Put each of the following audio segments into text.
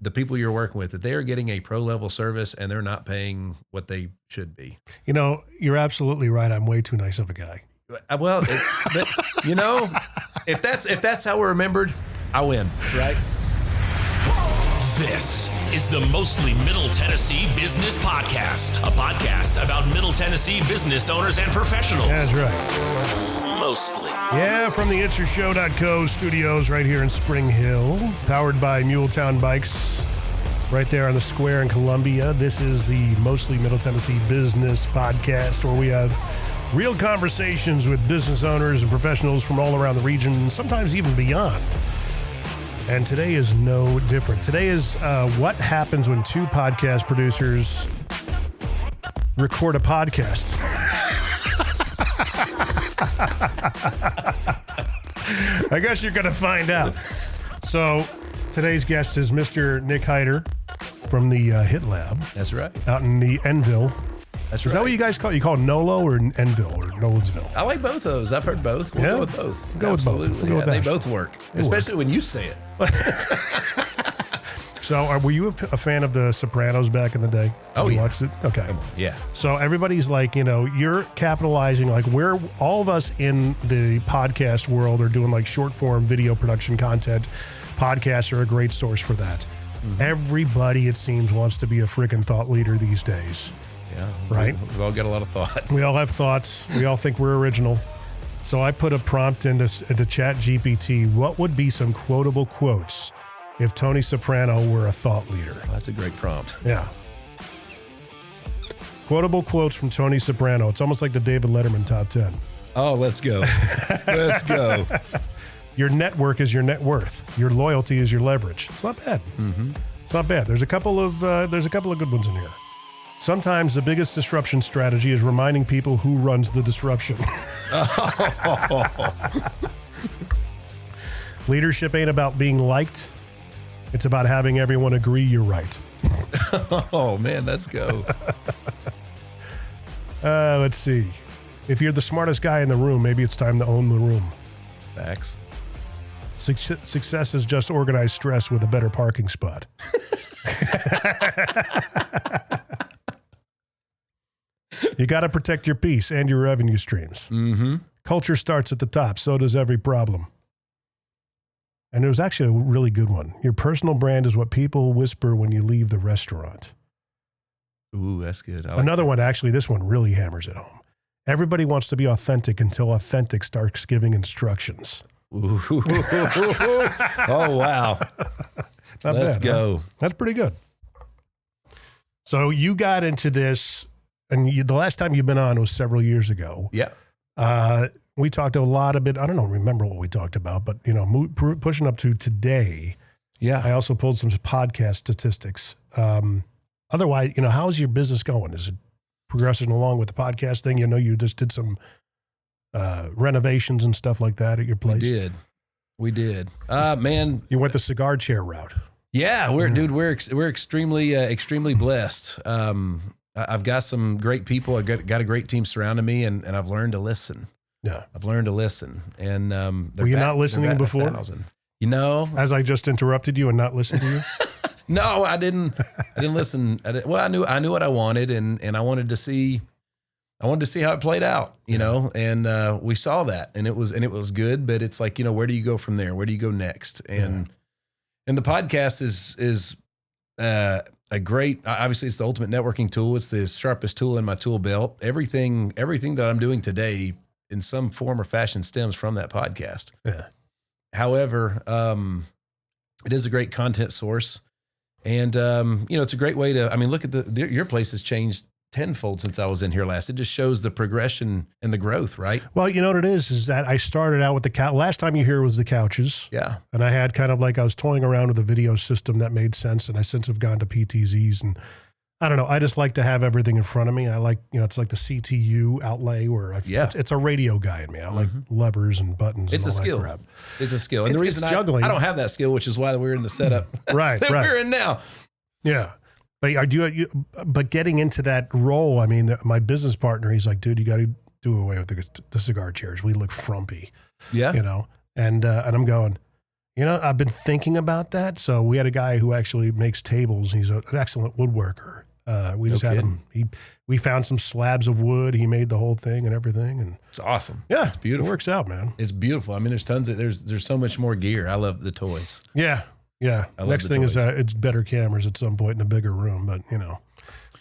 the people you're working with, that they are getting a pro level service and they're not paying what they should be. You know, you're absolutely right. I'm way too nice of a guy. Well, if that's how we're remembered, I win, right? This is the Mostly Middle Tennessee Business Podcast, a podcast about Middle Tennessee business owners and professionals. That's right. Mostly. Yeah, from the It'sYourShow.co studios right here in Spring Hill, powered by Muletown Bikes, right there on the square in Columbia. This is the Mostly Middle Tennessee Business Podcast, where we have real conversations with business owners and professionals from all around the region, sometimes even beyond. And today is no different. Today is what happens when two podcast producers record a podcast. I guess you're going to find out. So today's guest is Mr. Nick Hyder from the Hit Lab. That's right. Out in the Enville. That's Is that what you guys call it? You call it Nolo or Enville or Nolensville? I like both of those. I've heard both. We'll go with both. Go with both. We'll go with They that. both work, especially when you say it. So were you a fan of the Sopranos back in the day? Oh, Did you yeah. watch it? Okay. Yeah. So everybody's like, you're capitalizing, like we're all of us in the podcast world are doing like short form video production content. Podcasts are a great source for that. Mm-hmm. Everybody, it seems, wants to be a freaking thought leader these days. Yeah. Right? We've all got a lot of thoughts. We all have thoughts. We all think we're original. So I put a prompt into Chat GPT. What would be some quotable quotes if Tony Soprano were a thought leader? Oh, that's a great prompt. Yeah. Quotable quotes from Tony Soprano. It's almost like the David Letterman top 10. Oh, let's go. Let's go. Your network is your net worth. Your loyalty is your leverage. It's not bad. Mm-hmm. It's not bad. There's a couple of good ones in here. Sometimes the biggest disruption strategy is reminding people who runs the disruption. Leadership ain't about being liked. It's about having everyone agree you're right. Oh, man, let's go. Let's see. If you're the smartest guy in the room, maybe it's time to own the room. Facts. Success is just organized stress with a better parking spot. You got to protect your peace and your revenue streams. Mm-hmm. Culture starts at the top. So does every problem. And it was actually a really good one. Your personal brand is what people whisper when you leave the restaurant. Ooh, that's good. I like Another that. one, actually, this one really hammers it home. Everybody wants to be authentic until authentic starts giving instructions. Ooh. Oh, wow. Not Let's bad, go. Huh? That's pretty good. So you got into this, and the last time you've been on was several years ago. Yeah. We talked a lot of it. I don't remember what we talked about, but pushing up to today. Yeah. I also pulled some podcast statistics. Otherwise, how's your business going? Is it progressing along with the podcast thing? You just did some renovations and stuff like that at your place. We did. Man. You went the cigar chair route. Yeah, we're extremely blessed. I've got some great people. I've got a great team surrounding me, and I've learned to listen. Yeah, I've learned to listen. And were you not listening before? As I just interrupted you and not listened to you. No, I didn't listen. I knew what I wanted, and I wanted to see how it played out. And we saw that, and it was good. But it's like, where do you go from there? Where do you go next? And the podcast is a great. Obviously, it's the ultimate networking tool. It's the sharpest tool in my tool belt. Everything that I'm doing today, in some form or fashion, stems from that podcast. Yeah. However, it is a great content source, and it's a great way to. Look at your place has changed tenfold since I was in here last. It just shows the progression and the growth, right? Well, you know what it is that I started out with the couch. Last time you here was the couches. Yeah. And I had kind of like, I was toying around with a video system that made sense. And I since have gone to PTZs, and I don't know. I just like to have everything in front of me. I like, it's like the CTU outlay where it's a radio guy in me. I like levers and buttons. It's and a all skill. That crap. It's a skill. And the reason juggling. I don't have that skill, which is why we're in the setup right, that we're in now. Yeah. But getting into that role, my business partner, he's like, dude, you got to do away with the cigar chairs. We look frumpy. Yeah. And I'm going, I've been thinking about that. So we had a guy who actually makes tables. He's an excellent woodworker. We just had him. We found some slabs of wood. He made the whole thing and everything, and it's awesome. Yeah, it's beautiful. It works out, man. It's beautiful. I mean, there's tons of there's so much more gear. I love the toys. Yeah. Next thing is it's better cameras at some point in a bigger room, but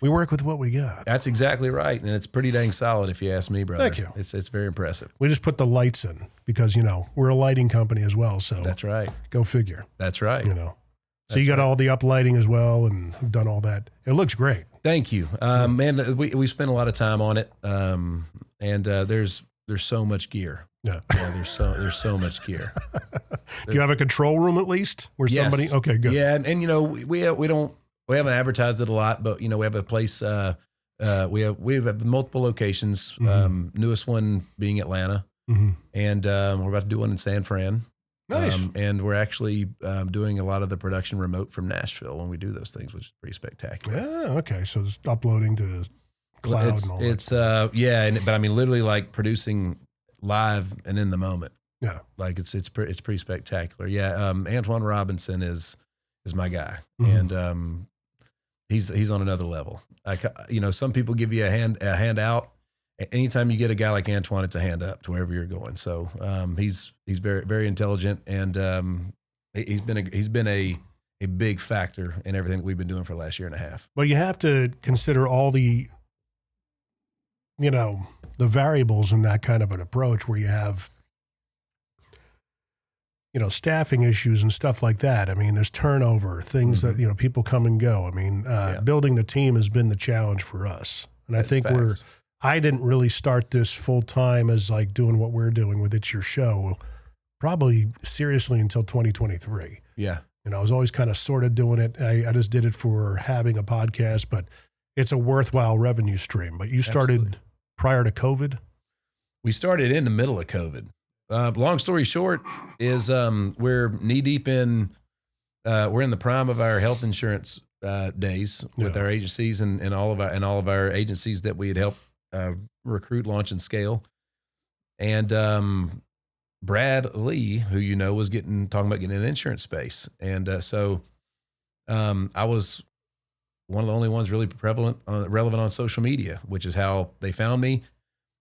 we work with what we got. That's exactly right, and it's pretty dang solid if you ask me, brother. Thank you. It's very impressive. We just put the lights in because we're a lighting company as well. So that's right. Go figure. That's right. So you got all the uplighting as well, and we've done all that. It looks great. Thank you, man. We spent a lot of time on it, and there's so much gear. Yeah, there's so much gear. Do you have a control room at least where somebody? Okay, good. Yeah, and we haven't advertised it a lot, but we have a place. We have multiple locations. Newest one being Atlanta, and we're about to do one in San Fran. Nice. And we're actually doing a lot of the production remote from Nashville when we do those things, which is pretty spectacular. Yeah. Okay. So it's uploading to cloud and all that. But I mean, literally like producing live and in the moment. Yeah. Like it's pretty spectacular. Yeah. Antoine Robinson is my guy, and he's on another level. Like some people give you a handout. Anytime you get a guy like Antoine, it's a hand up to wherever you're going. So he's very, very intelligent, and he's been a big factor in everything that we've been doing for the last year and a half. Well, you have to consider all the the variables in that kind of an approach where you have staffing issues and stuff like that. I mean, there's turnover, things that people come and go. I mean, building the team has been the challenge for us, and I think I didn't really start this full time as like doing what we're doing with It's Your Show, probably seriously until 2023. Yeah. I was always kind of sort of doing it. I just did it for having a podcast, but it's a worthwhile revenue stream. But you started prior to COVID? We started in the middle of COVID. Long story short is we're knee deep in, we're in the prime of our health insurance days with our agencies and all of our agencies that we had helped recruit, launch, and scale. And Brad Lee, who was talking about getting in the insurance space. And so I was one of the only ones really relevant on social media, which is how they found me.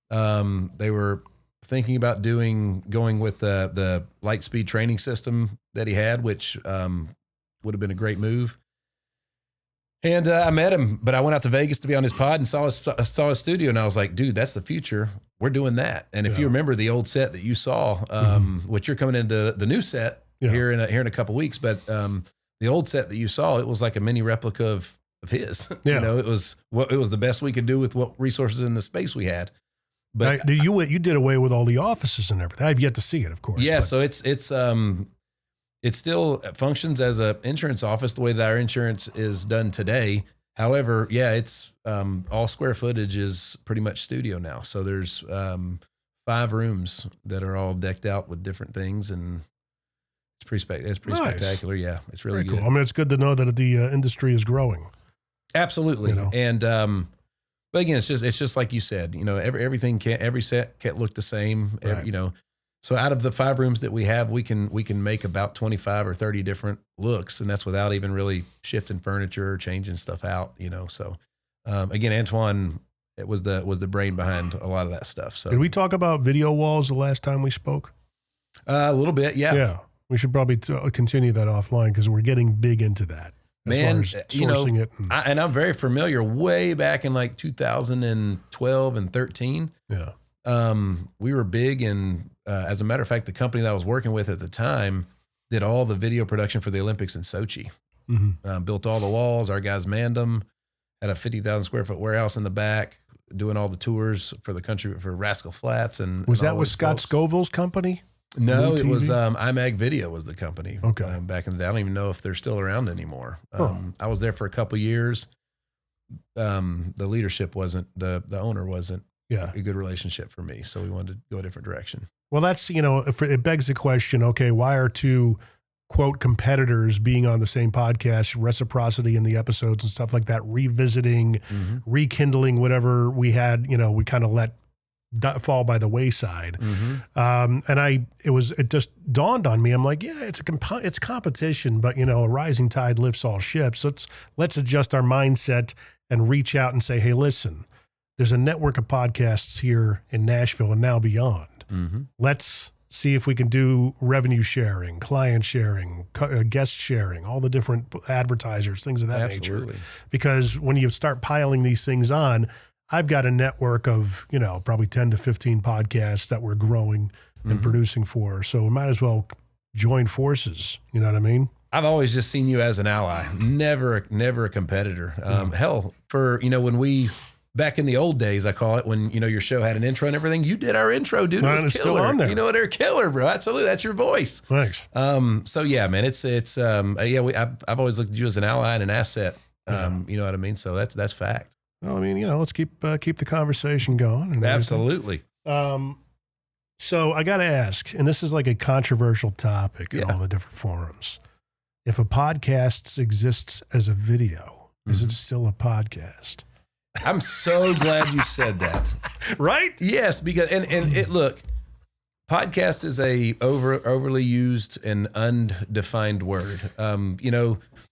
They were thinking about going with the light speed training system that he had, which would have been a great move. And I met him, but I went out to Vegas to be on his pod and saw his studio, and I was like, dude, that's the future. We're doing that. And if you remember the old set that you saw, which you're coming into the new set here in a couple weeks, but the old set that you saw, it was like a mini replica of his. Yeah. It was the best we could do with what resources in the space we had. But you did away with all the offices and everything. I've yet to see it, of course. Yeah, so it still functions as an insurance office the way that our insurance is done today. However, it's all square footage is pretty much studio now. So there's 5 rooms that are all decked out with different things, and it's pretty spectacular. Yeah, it's really good. Cool. I mean, it's good to know that the industry is growing. Absolutely, and but again, it's just like you said. Every set can't look the same. Right. So out of the 5 rooms that we have, we can make about 25 or 30 different looks, and that's without even really shifting furniture or changing stuff out. So again, Antoine was the brain behind a lot of that stuff. So did we talk about video walls the last time we spoke? A little bit, yeah. Yeah, we should probably continue that offline because we're getting big into that. As far as sourcing it. And I'm very familiar way back in like 2012 and 13. Yeah. We were big in, as a matter of fact, the company that I was working with at the time did all the video production for the Olympics in Sochi. Built all the walls. Our guys manned them. Had a 50,000 square foot warehouse in the back, doing all the tours for the country for Rascal Flats. And was that with Scott Scoville's company? No, it was IMAG Video was the company. Okay. Back in the day. I don't even know if they're still around anymore. I was there for a couple of years. The leadership wasn't, the owner wasn't a good relationship for me. So we wanted to go a different direction. Well, that's, it begs the question, okay, why are 2 quote competitors being on the same podcast, reciprocity in the episodes and stuff like that, revisiting, rekindling whatever we had, we kind of let fall by the wayside. And it just dawned on me. I'm like, yeah, it's competition, but a rising tide lifts all ships. Let's adjust our mindset and reach out and say, hey, listen, there's a network of podcasts here in Nashville and now beyond. Let's see if we can do revenue sharing, client sharing, guest sharing, all the different advertisers, things of that nature. Because when you start piling these things on, I've got a network of, probably 10 to 15 podcasts that we're growing and producing for. So we might as well join forces. You know what I mean? I've always just seen you as an ally, never a competitor. Hell, for, when we, back in the old days, I call it, when, your show had an intro and everything, you did our intro, dude. It was killer. Still on there. They're killer, bro. Absolutely. That's your voice. Thanks. So yeah, man, I've always looked at you as an ally and an asset. You know what I mean? So that's fact. Well, I mean, let's keep the conversation going. Absolutely. So I got to ask, and this is like a controversial topic in all the different forums. If a podcast exists as a video, is it still a podcast? I'm so glad you said that. Right? Yes, because look, podcast is a overly used and undefined word.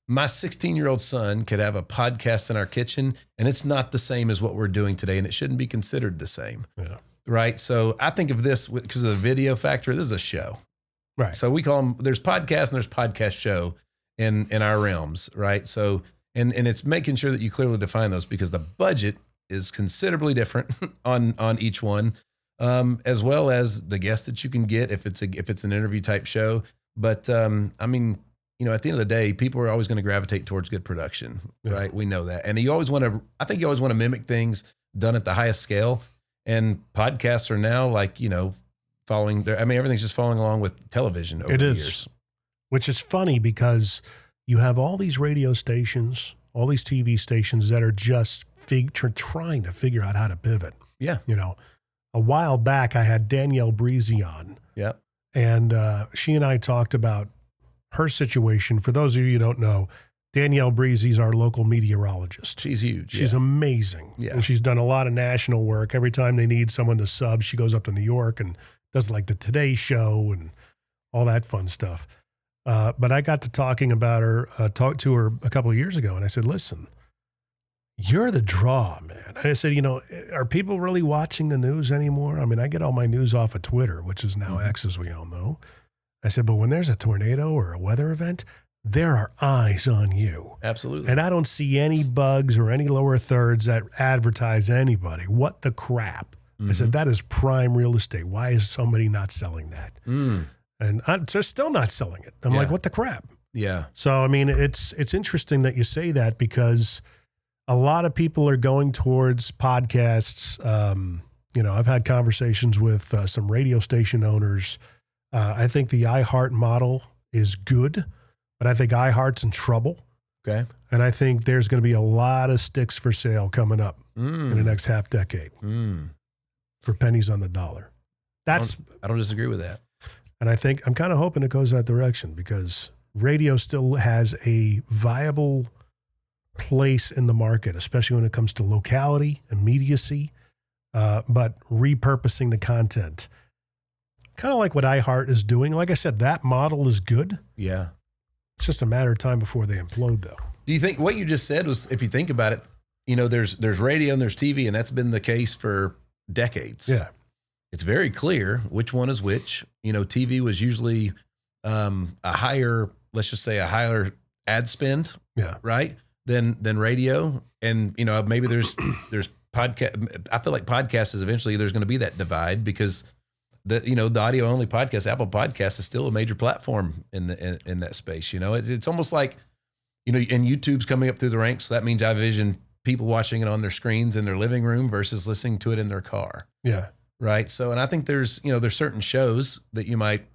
My 16-year-old son could have a podcast in our kitchen, and it's not the same as what we're doing today, and it shouldn't be considered the same. Yeah. Right? So I think of this because of the video factor. This is a show. Right. So we call them, there's podcast and there's podcast show in our realms, right? So and it's making sure that you clearly define those, because the budget is considerably different on each one, as well as the guests that you can get if it's an interview type show. But I mean, at the end of the day, people are always going to gravitate towards good production, right? We know that, and I think you always want to mimic things done at the highest scale. And podcasts are now following their. I mean, everything's just following along with television over the years. Which is funny because you have all these radio stations, all these TV stations that are just trying to figure out how to pivot. Yeah. A while back, I had Danielle Breezy on. Yeah. And she and I talked about her situation. For those of you who don't know, Danielle Breezy's our local meteorologist. She's huge. She's amazing. Yeah. And she's done a lot of national work. Every time they need someone to sub, she goes up to New York and does the Today Show and all that fun stuff. But I got to talking about her, talked to her a couple of years ago, and I said, listen, you're the draw, man. I said, are people really watching the news anymore? I mean, I get all my news off of Twitter, which is now X, as we all know. I said, but when there's a tornado or a weather event, there are eyes on you. Absolutely. And I don't see any bugs or any lower thirds that advertise anybody. What the crap? I said, that is prime real estate. Why is somebody not selling that? And they're still not selling it. I'm like, what the crap? Yeah. So, I mean, it's interesting that you say that, because a lot of people are going towards podcasts. I've had conversations with some radio station owners. I think the iHeart model is good, but I think iHeart's in trouble. Okay. And I think there's going to be a lot of sticks for sale coming up in the next half decade for pennies on the dollar. I don't disagree with that. And I think I'm kind of hoping it goes that direction, because radio still has a viable place in the market, especially when it comes to locality, immediacy, but repurposing the content. Kind of like what iHeart is doing. Like I said, that model is good. Yeah. It's just a matter of time before they implode, though. Do you think what you just said was, if you think about it, there's radio and there's TV, and that's been the case for decades. Yeah. It's very clear which one is which. TV was usually a higher ad spend, right, than radio. And maybe there's podcast. I feel like podcasts is eventually there's going to be that divide, because the audio only podcast, Apple Podcasts, is still a major platform in that space. It's almost like and YouTube's coming up through the ranks. So that means I envision people watching it on their screens in their living room versus listening to it in their car. Yeah. Right. So, and I think there's certain shows that you might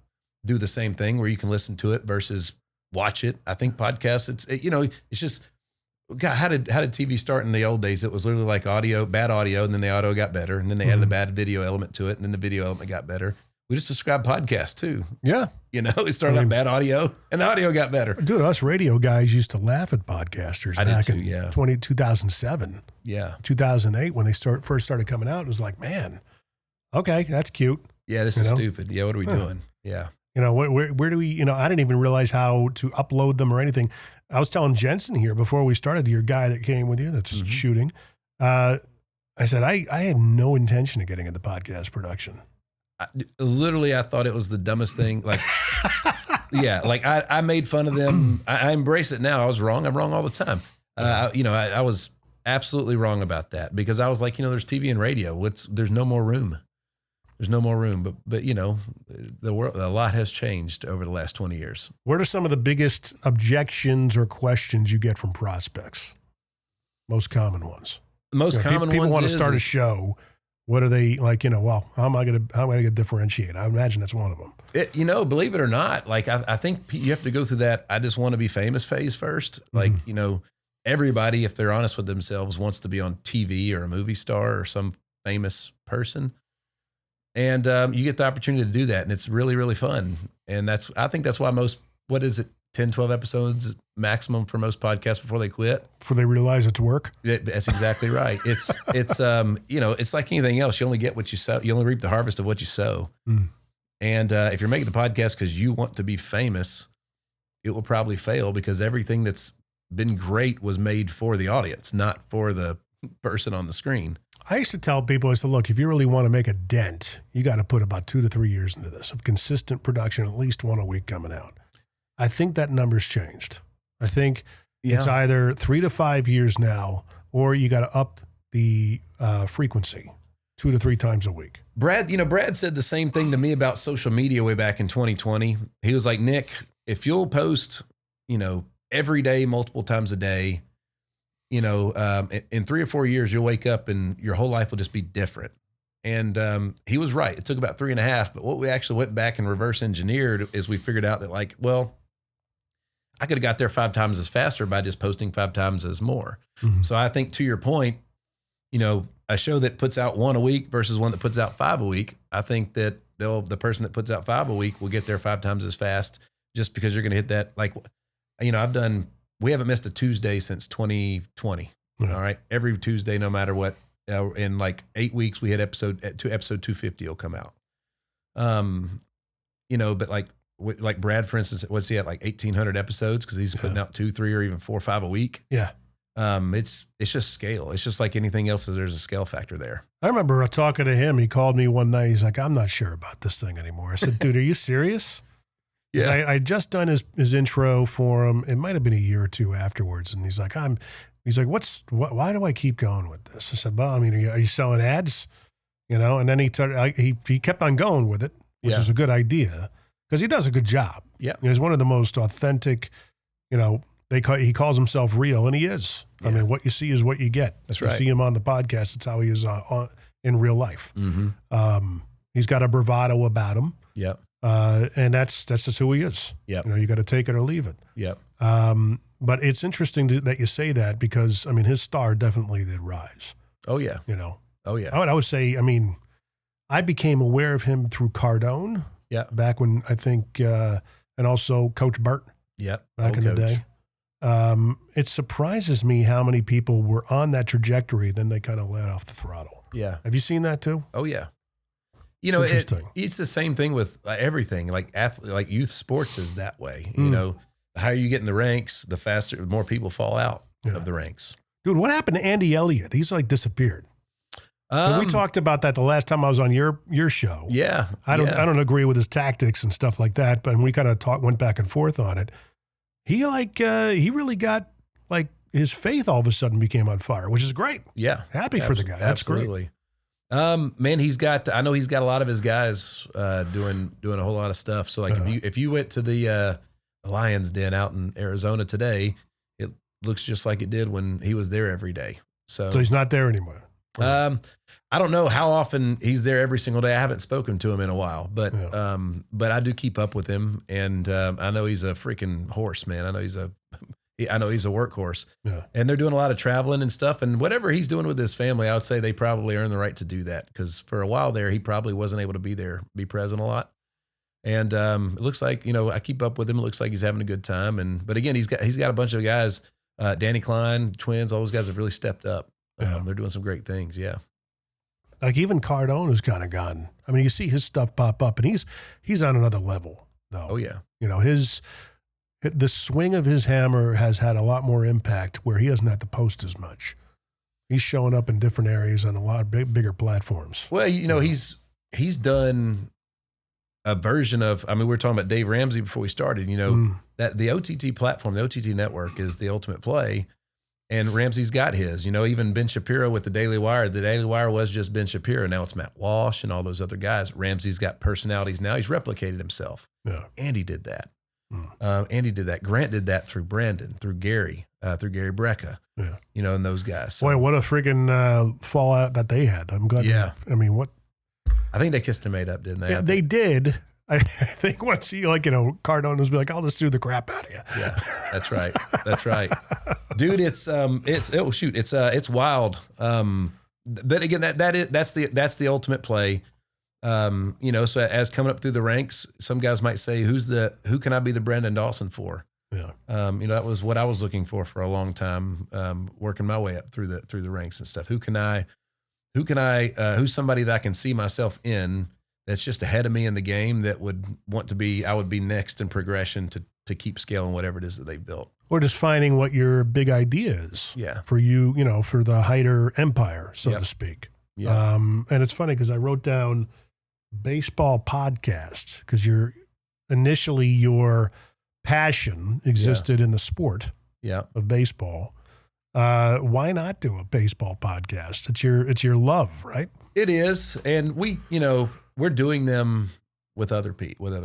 do the same thing, where you can listen to it versus watch it. I think podcasts, it's just, God, how did TV start in the old days? It was literally like bad audio, and then the audio got better, and then they added a bad video element to it, and then the video element got better. We just described podcasts too. Yeah. It started out bad audio, and the audio got better. Dude, us radio guys used to laugh at podcasters back in 2007. Yeah. 2008, when they first started coming out, it was like, man, Okay, that's cute. Yeah, this is stupid. Yeah, what are we doing? Yeah. Where do we, I didn't even realize how to upload them or anything. I was telling Jensen here before we started, your guy that came with you that's shooting. I said, I had no intention of getting into podcast production. I thought it was the dumbest thing. Like, yeah, like I made fun of them. I embrace it now. I was wrong. I'm wrong all the time. I was absolutely wrong about that because I was like, there's TV and radio. There's no more room. There's no more room, but the world, a lot has changed over the last 20 years. What are some of the biggest objections or questions you get from prospects? Most common ones. Most common ones. People want to start a show. What are they like? How am I going to differentiate? I imagine that's one of them. Believe it or not, like I think you have to go through that. I just want to be famous phase first. Like everybody, if they're honest with themselves, wants to be on TV or a movie star or some famous person. And you get the opportunity to do that, and it's really, really fun. And I think that's why 10, 12 episodes maximum for most podcasts before they quit. Before they realize it's work. That's exactly right. It's like anything else. You only get what you sow. You only reap the harvest of what you sow. And if you're making the podcast because you want to be famous, it will probably fail because everything that's been great was made for the audience, not for the person on the screen. I used to tell people, I said, look, if you really want to make a dent, you got to put about 2 to 3 years into this of consistent production, at least one a week coming out. I think that number's changed. I think it's either 3 to 5 years now, or you got to up the frequency 2 to 3 times a week. Brad said the same thing to me about social media way back in 2020. He was like, Nick, if you'll post, every day, multiple times a day, in 3 or 4 years, you'll wake up and your whole life will just be different. And he was right. It took about 3.5. But what we actually went back and reverse engineered is we figured out that I could have got there 5 times as faster by just posting 5 times as more. Mm-hmm. So I think to your point, a show that puts out 1 a week versus one that puts out 5 a week, I think that the person that puts out 5 a week will get there 5 times as fast just because you're going to hit that. Like, we haven't missed a Tuesday since 2020. Mm-hmm. All right. Every Tuesday, no matter what, in like 8 weeks, we had episode 250 will come out. But like Brad, for instance, what's he at, like 1,800 episodes? Cause he's putting out 2, 3, or even 4 or 5 a week. Yeah. It's just scale. It's just like anything else. There's a scale factor there. I remember talking to him. He called me one night. He's like, I'm not sure about this thing anymore. I said, dude, are you serious? Yeah. I just done his intro for him. It might've been a year or 2 afterwards. And he's like, why do I keep going with this? I said, well, are you selling ads? And then he kept on going with it, which is a good idea because he does a good job. Yeah. He's one of the most authentic, he calls himself real, and he is. Yeah. What you see is what you get. That's right. You see him on the podcast. It's how he is in real life. Mm-hmm. He's got a bravado about him. Yep. And that's just who he is. Yep. You got to take it or leave it. Yep. But it's interesting that you say that because, his star definitely did rise. Oh, yeah. Oh, yeah. I would say, I became aware of him through Cardone. Yeah. Back when I think, and also Coach Burt. Yep. Back in the day. It surprises me how many people were on that trajectory, then they kind of let off the throttle. Yeah. Have you seen that too? Oh, yeah. It's the same thing with everything. Like youth sports is that way. The higher you get in the ranks, the faster, more people fall out of the ranks. Dude, what happened to Andy Elliott? He's disappeared. We talked about that the last time I was on your show. Yeah. I don't agree with his tactics and stuff like that, but we kind of went back and forth on it. He he really got his faith all of a sudden became on fire, which is great. Yeah. Happy for the guy. That's absolutely great. Man, I know he's got a lot of his guys doing a whole lot of stuff. So if you went to the Lions Den out in Arizona today, it looks just like it did when he was there every day. So he's not there anymore. I don't know how often he's there every single day. I haven't spoken to him in a while, but I do keep up with him, and I know he's a freaking horse, man. I know he's a workhorse. Yeah. And they're doing a lot of traveling and stuff, and whatever he's doing with his family, I would say they probably earn the right to do that because for a while there, he probably wasn't able to be present a lot. And it looks like I keep up with him. It looks like he's having a good time. But again, he's got a bunch of guys, Danny Klein, twins, all those guys have really stepped up. They're doing some great things. Yeah. Like even Cardone has kind of gone. I mean, you see his stuff pop up, and he's on another level, though. Oh yeah. You know, the swing of his hammer has had a lot more impact where he doesn't have to post as much. He's showing up in different areas on a lot of bigger platforms. Well, you know, he's done a version of, I mean, we were talking about Dave Ramsey before we started, you know, that the OTT platform, the OTT network is the ultimate play. And Ramsey's got his, you know, even Ben Shapiro with the Daily Wire. The Daily Wire was just Ben Shapiro. Now it's Matt Walsh and all those other guys. Ramsey's got personalities now. He's replicated himself. Yeah. Andy did that. Andy did that. Grant did that through Brandon, through Gary Brecka. Yeah. You know, and those guys. So, boy, what a freaking fallout that they had. I'm glad. Yeah. I mean, what? I think they kissed and made up, didn't they? Yeah, they did. I think once Cardone was like, I'll just do the crap out of you. Yeah, that's right. That's right. Dude, it's wild. But again, that's the ultimate play. You know, so as coming up through the ranks, some guys might say, who can I be the Brandon Dawson for? Yeah. You know, that was what I was looking for a long time, working my way up through the ranks and stuff. Who's somebody that I can see myself in that's just ahead of me in the game that I would be next in progression to keep scaling whatever it is that they've built. Or just finding what your big idea is. Yeah. For you, you know, for the Hyder empire, so to speak. Yeah. And it's funny because I wrote down baseball podcasts because your passion existed in the sport of baseball. Why not do a baseball podcast? It's your love, right? It is. And we're doing them with other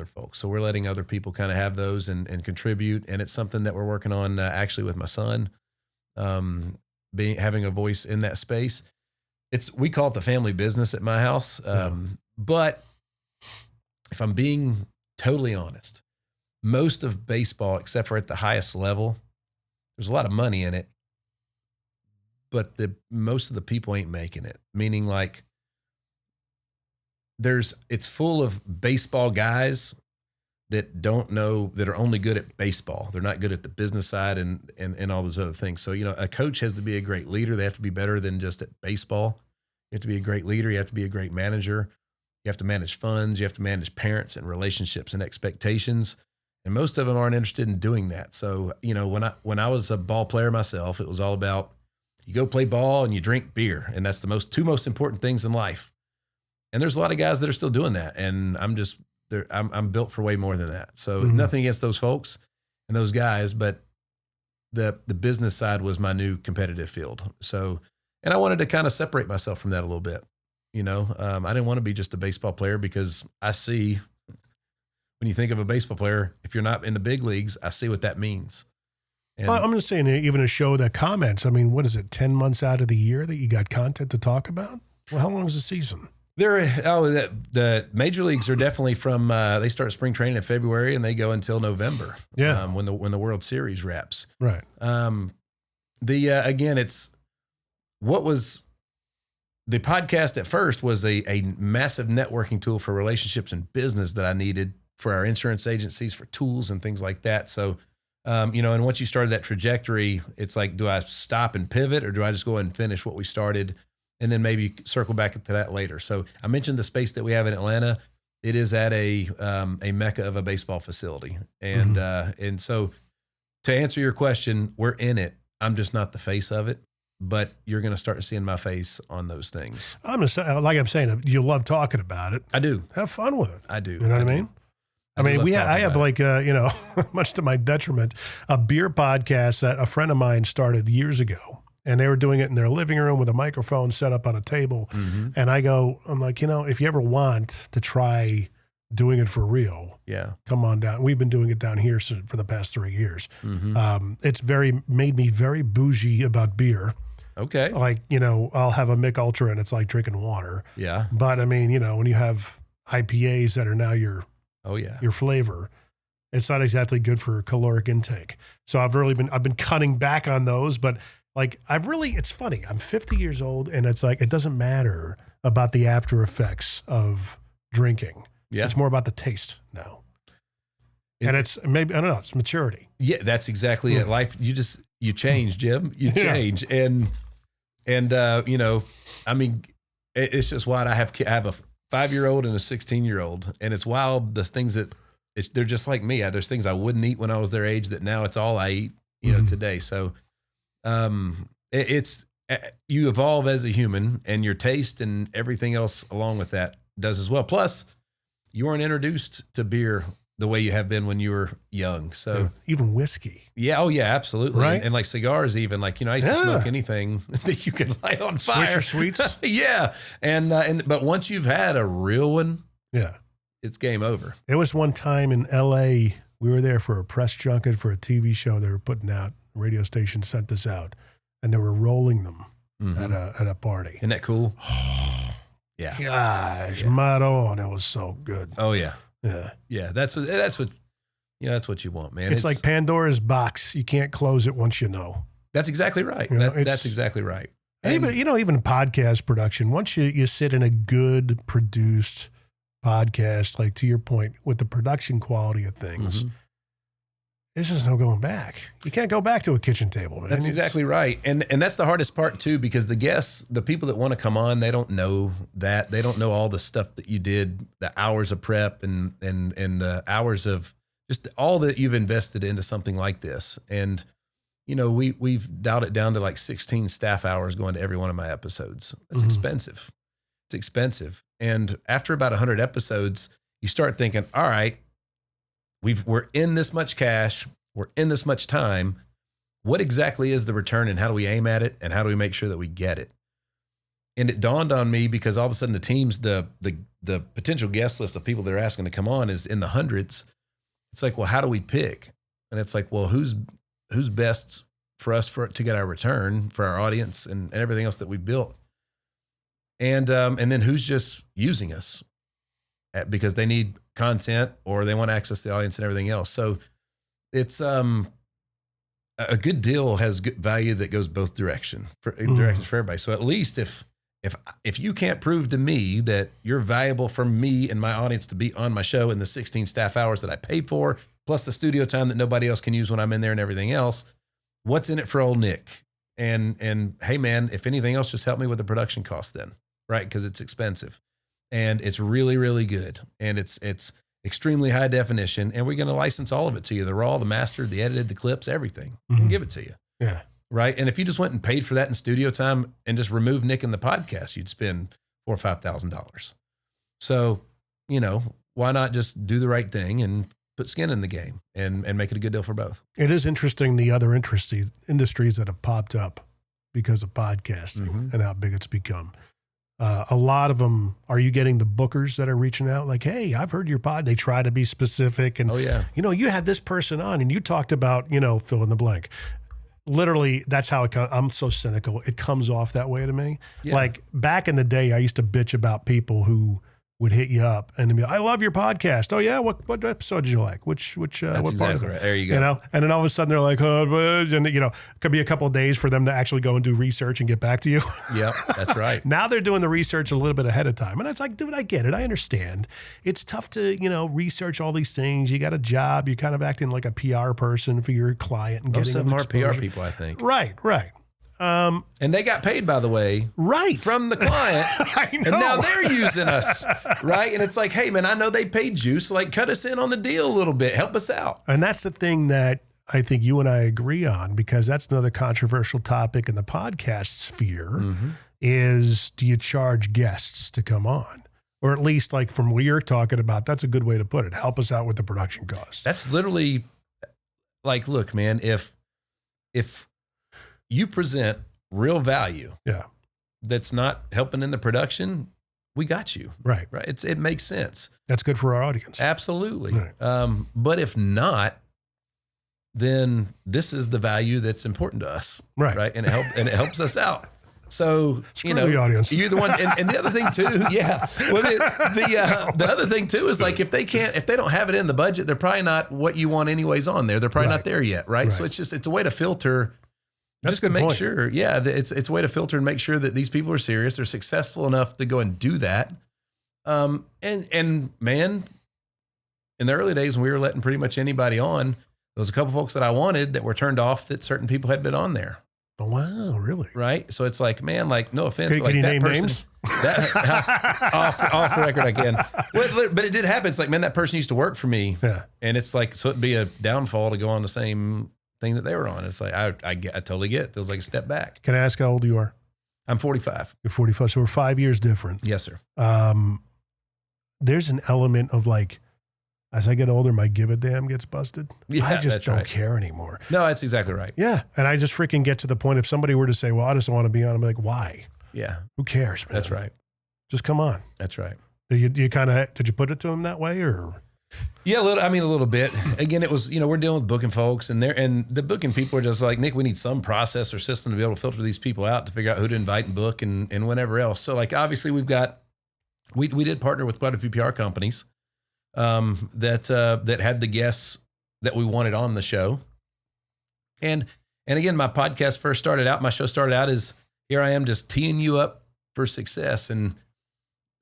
folks. So we're letting other people kind of have those and contribute. And it's something that we're working on actually with my son, having a voice in that space. We call it the family business at my house. But if I'm being totally honest, most of baseball, except for at the highest level, there's a lot of money in it, but most of the people ain't making it. Meaning like it's full of baseball guys that are only good at baseball. They're not good at the business side and all those other things. So, you know, a coach has to be a great leader. They have to be better than just at baseball. You have to be a great leader. You have to be a great manager. You have to manage funds. You have to manage parents and relationships and expectations. And most of them aren't interested in doing that. So, you know, when I was a ball player myself, it was all about you go play ball and you drink beer. And that's the two most important things in life. And there's a lot of guys that are still doing that. And I'm built for way more than that. So nothing against those folks and those guys, but the business side was my new competitive field. So, and I wanted to kind of separate myself from that a little bit. You know, I didn't want to be just a baseball player because I see when you think of a baseball player, if you're not in the big leagues, I see what that means. And I'm just saying, even a show that comments, I mean, what is it, 10 months out of the year that you got content to talk about? Well, how long is the season? The major leagues are definitely from, they start spring training in February and they go until November. Yeah. When the World Series wraps. Right. Again, what was the podcast at first was a massive networking tool for relationships and business that I needed for our insurance agencies, for tools and things like that. So, you know, and once you started that trajectory, it's like, do I stop and pivot or do I just go ahead and finish what we started and then maybe circle back to that later? So I mentioned the space that we have in Atlanta. It is at a mecca of a baseball facility. And, and so to answer your question, we're in it. I'm just not the face of it. But you're going to start seeing my face on those things. I'm saying, you love talking about it. I do. Have fun with it. I do. You know what I mean? I have like, you know, much to my detriment, a beer podcast that a friend of mine started years ago. And they were doing it in their living room with a microphone set up on a table. And I'm like, you know, if you ever want to try doing it for real, come on down. We've been doing it down here for the past 3 years. It's made me very bougie about beer. Okay. Like, you know, I'll have a Mick Ultra and it's like drinking water. Yeah. But I mean, you know, when you have IPAs that are now your flavor, it's not exactly good for caloric intake. So I've been cutting back on those, but like it's funny. I'm 50 years old and it's like, it doesn't matter about the after effects of drinking. Yeah. It's more about the taste now. And it's maybe, I don't know, it's maturity. Yeah, that's exactly it. Life, you change, Jim. You change. And you know, I mean, it's just wild. I have a 5-year-old and a 16-year-old, and it's wild. The things that they're just like me. There's things I wouldn't eat when I was their age that now it's all I eat, today. So, it's you evolve as a human, and your taste and everything else along with that does as well. Plus, you weren't introduced to beer the way you have been when you were young. So even whiskey. Yeah. Oh yeah, absolutely. Right. And like cigars, even like, I used to smoke anything that you could light on fire. Swisher Sweets. Yeah. But once you've had a real one, it's game over. There was one time in LA, we were there for a press junket for a TV show they were putting out. The radio station sent us out and they were rolling them at a party. Isn't that cool? Yeah. Gosh, Madon, it was so good. Oh yeah. Yeah. Yeah. That's what you want, man. It's like Pandora's box. You can't close it once you know. That's exactly right. That's exactly right. And even podcast production, once you sit in a good produced podcast, like to your point, with the production quality of things, there's just no going back. You can't go back to a kitchen table, man. That's exactly right. And that's the hardest part too, because the guests, the people that want to come on, they don't know that. They don't know all the stuff that you did, the hours of prep and the hours of just all that you've invested into something like this. And, we've dialed it down to like 16 staff hours going to every one of my episodes. It's expensive. It's expensive. And after about 100 episodes, you start thinking, all right, we're in this much cash, we're in this much time. What exactly is the return and how do we aim at it and how do we make sure that we get it? And it dawned on me because all of a sudden the teams, the potential guest list of people that are asking to come on is in the hundreds. It's like, well, how do we pick? And it's like, well, who's best for us to get our return for our audience and everything else that we built? And then who's just using us because they need content or they want to access the audience and everything else. So it's a good deal has good value that goes both directions for everybody. So at least if you can't prove to me that you're valuable for me and my audience to be on my show in the 16 staff hours that I pay for, plus the studio time that nobody else can use when I'm in there and everything else, what's in it for old Nick? And hey man, if anything else, just help me with the production cost then, right? Because it's expensive. And it's really, really good. And it's extremely high definition. And we're going to license all of it to you. The raw, the mastered, the edited, the clips, everything. We can give it to you. Yeah. Right. And if you just went and paid for that in studio time and just removed Nick in the podcast, you'd spend $4,000 or $5,000. So, why not just do the right thing and put skin in the game and make it a good deal for both? It is interesting the other industries that have popped up because of podcasting and how big it's become. A lot of them, are you getting the bookers that are reaching out like, hey, I've heard your pod. They try to be specific. And, you had this person on and you talked about, fill in the blank. Literally, that's how it comes. I'm so cynical. It comes off that way to me. Yeah. Like back in the day, I used to bitch about people who would hit you up and be, I love your podcast. Oh yeah. What episode did you like? Which what exactly part of it? Right. There you go. And then all of a sudden they're like, and it could be a couple of days for them to actually go and do research and get back to you. Yep. That's right. Now they're doing the research a little bit ahead of time. And it's like, dude, I get it. I understand. It's tough to, research all these things. You got a job. You're kind of acting like a PR person for your client and getting them more exposure. PR people, I think. Right. And they got paid, by the way, from the client. I know. And now they're using us, right? And it's like, hey, man, I know they paid you, so like cut us in on the deal a little bit. Help us out. And that's the thing that I think you and I agree on, because that's another controversial topic in the podcast sphere is, do you charge guests to come on? Or at least like from what you're talking about, that's a good way to put it. Help us out with the production costs. That's literally like, look, man, if you present real value that's not helping in the production, we got you. Right. It makes sense. That's good for our audience. Absolutely. Right. But if not, then this is the value that's important to us. Right. And it helps us out. So, Screw the audience. You're the one. And the other thing too, yeah. Well, the other thing too is like, if they don't have it in the budget, they're probably not what you want anyways on there. They're probably not there yet. Right. So it's a way to filter. That's just to make sure, it's a way to filter and make sure that these people are serious. They're successful enough to go and do that. And man, in the early days when we were letting pretty much anybody on, there was a couple folks that I wanted that were turned off that certain people had been on there. Oh, wow, really? Right. So it's like, man, like, no offense. Can but like you that name person, names? Off the record, I can. But it did happen. It's like, man, that person used to work for me. Yeah. And it's like, so it'd be a downfall to go on the same thing that they were on. It's like, I totally get it. Feels like a step back. Can I ask how old you are? I'm 45. You're 45. So we're 5 years different. Yes, sir. There's an element of like, as I get older, my give a damn gets busted. Yeah, I just don't right. care anymore. No, that's exactly right. Yeah. And I just freaking get to the point, if somebody were to say, well, I just don't want to be on, I'm like, why? Yeah. Who cares, man? That's right. Just come on. That's right. Did you put it to him that way, or? Yeah, a little bit. Again, it was, we're dealing with booking folks, and the booking people are just like, Nick, we need some process or system to be able to filter these people out to figure out who to invite and book and whatever else. So like, obviously we did partner with quite a few PR companies that had the guests that we wanted on the show. And again, my podcast first started out, my show started out as, here I am just teeing you up for success. And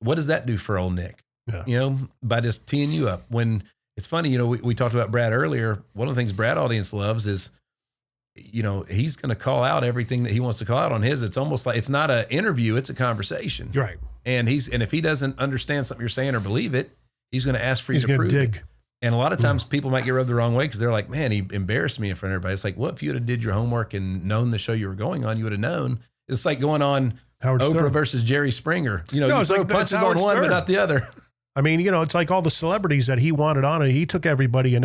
what does that do for old Nick? Yeah. By just teeing you up. When it's funny, we talked about Brad earlier. One of the things Brad audience loves is, he's going to call out everything that he wants to call out on his. It's almost like, it's not an interview, it's a conversation. You're right. And if he doesn't understand something you're saying or believe it, he's going to ask for you to prove dig. it. And a lot of times people might get rubbed the wrong way because they're like, man, he embarrassed me in front of everybody. It's like, well, if you would have did your homework and known the show you were going on, you would have known. It's like going on Howard Oprah Stern versus Jerry Springer. You it's throw like, punches on Howard one, Stern. but not the other. I mean, it's like all the celebrities that he wanted on. He took everybody and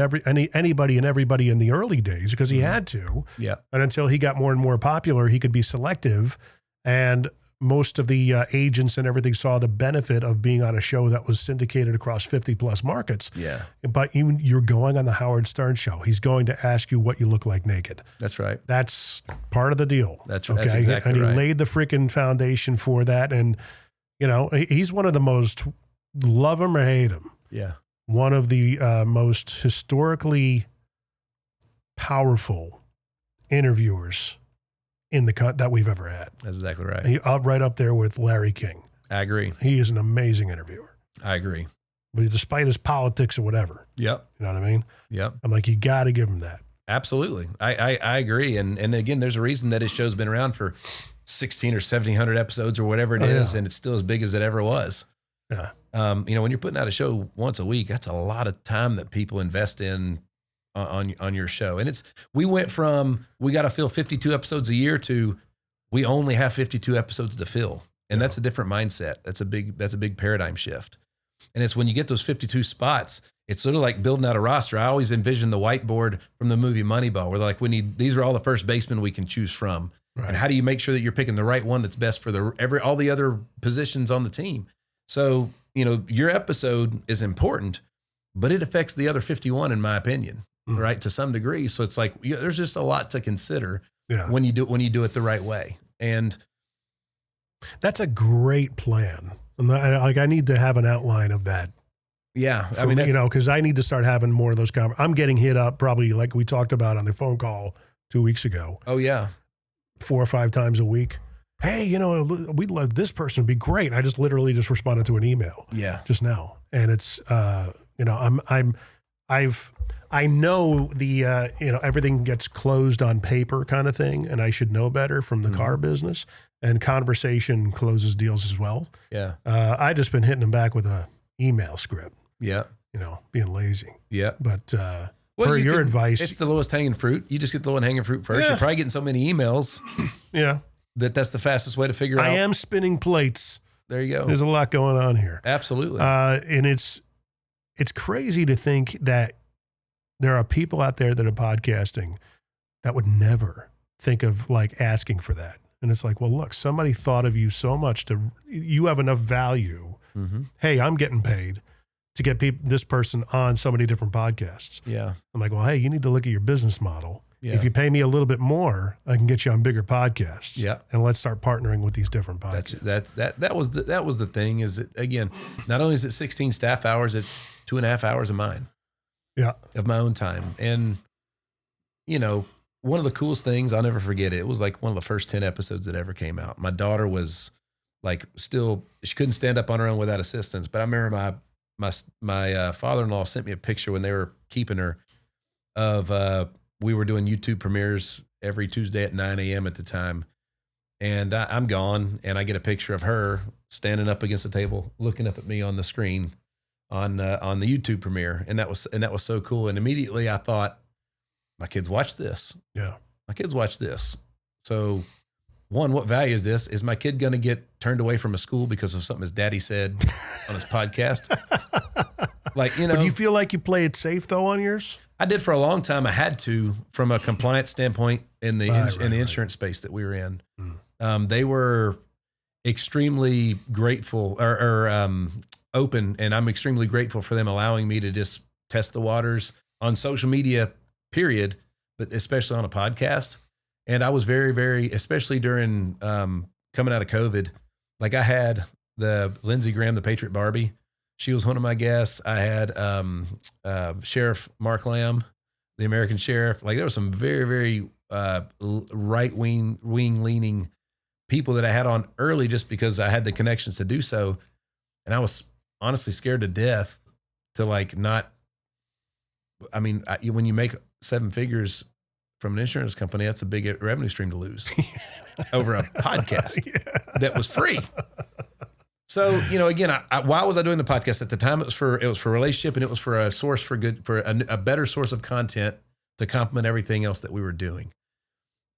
anybody and everybody in the early days because he had to. Yeah. And until he got more and more popular, he could be selective. And most of the agents and everything saw the benefit of being on a show that was syndicated across 50 plus markets. Yeah. But you're going on the Howard Stern show. He's going to ask you what you look like naked. That's right. That's part of the deal. That's exactly and he right. laid the freaking foundation for that. And, he's one of the most, love him or hate him, Yeah. one of the most historically powerful interviewers in that we've ever had. That's exactly right. Right up there with Larry King. I agree. He is an amazing interviewer. I agree. But despite his politics or whatever. Yep. You know what I mean? Yep. I'm like, you got to give him that. Absolutely. I agree. And again, there's a reason that his show's been around for 16 or 1700 episodes or whatever it is. And it's still as big as it ever was. Yeah. When you're putting out a show once a week, that's a lot of time that people invest in on your show. And we went from, we got to fill 52 episodes a year to we only have 52 episodes to fill. And that's a different mindset. That's a big paradigm shift. And it's when you get those 52 spots, it's sort of like building out a roster. I always envision the whiteboard from the movie Moneyball, where they're like, these are all the first basemen we can choose from. Right. And how do you make sure that you're picking the right one that's best for all the other positions on the team? So, your episode is important, but it affects the other 51, in my opinion, right? To some degree. So it's like, there's just a lot to consider when you do it the right way. And that's a great plan. I need to have an outline of that. Yeah. Because I need to start having more of those conversations. I'm getting hit up probably like we talked about on the phone call 2 weeks ago. Oh, yeah. 4 or 5 times a week. Hey, we'd love this person would be great. I just literally responded to an email. Yeah. Just now. And it's, I know the, everything gets closed on paper kind of thing. And I should know better from the car business, and conversation closes deals as well. Yeah. I just been hitting them back with a email script. Yeah. Being lazy. Yeah. But, per your advice, it's the lowest hanging fruit. You just get the low hanging fruit first. Yeah. You're probably getting so many emails. Yeah. That's the fastest way to figure out. I am spinning plates. There you go. There's a lot going on here. Absolutely. And it's crazy to think that there are people out there that are podcasting that would never think of like asking for that. And it's like, well, look, somebody thought of you so much you have enough value. Mm-hmm. Hey, I'm getting paid to get this person on so many different podcasts. Yeah. I'm like, well, hey, you need to look at your business model. Yeah. If you pay me a little bit more, I can get you on bigger podcasts. Yeah. And let's start partnering with these different podcasts. That was the thing is that, again, not only is it 16 staff hours, it's 2.5 hours of mine. Yeah. Of my own time. And, one of the coolest things, I'll never forget it. It was like one of the first 10 episodes that ever came out. My daughter was like she couldn't stand up on her own without assistance. But I remember my father-in-law sent me a picture when they were keeping her of we were doing YouTube premieres every Tuesday at 9 a.m. at the time. And I'm gone, and I get a picture of her standing up against the table, looking up at me on the screen on the YouTube premiere. And that was so cool. And immediately I thought, my kids watch this. Yeah. My kids watch this. So one, what value is this? Is my kid going to get turned away from a school because of something his daddy said on his podcast? Like, you know. But do you feel like you play it safe though on yours? I did for a long time. I had to, from a compliance standpoint in the insurance space that we were in. They were extremely grateful or open, and I'm extremely grateful for them allowing me to just test the waters on social media, period, but especially on a podcast. And I was very, very, especially during coming out of COVID, like I had the Lindsey Graham, the Patriot Barbie. She was one of my guests. I had Sheriff Mark Lamb, the American Sheriff. Like there were some very, very right-wing leaning people that I had on early just because I had the connections to do so. And I was honestly scared to death to like not, I mean, when you make 7 figures from an insurance company, that's a big revenue stream to lose over a podcast that was free. So, you know, again, why was I doing the podcast at the time? It was for relationship, and it was for a source for a better source of content to complement everything else that we were doing.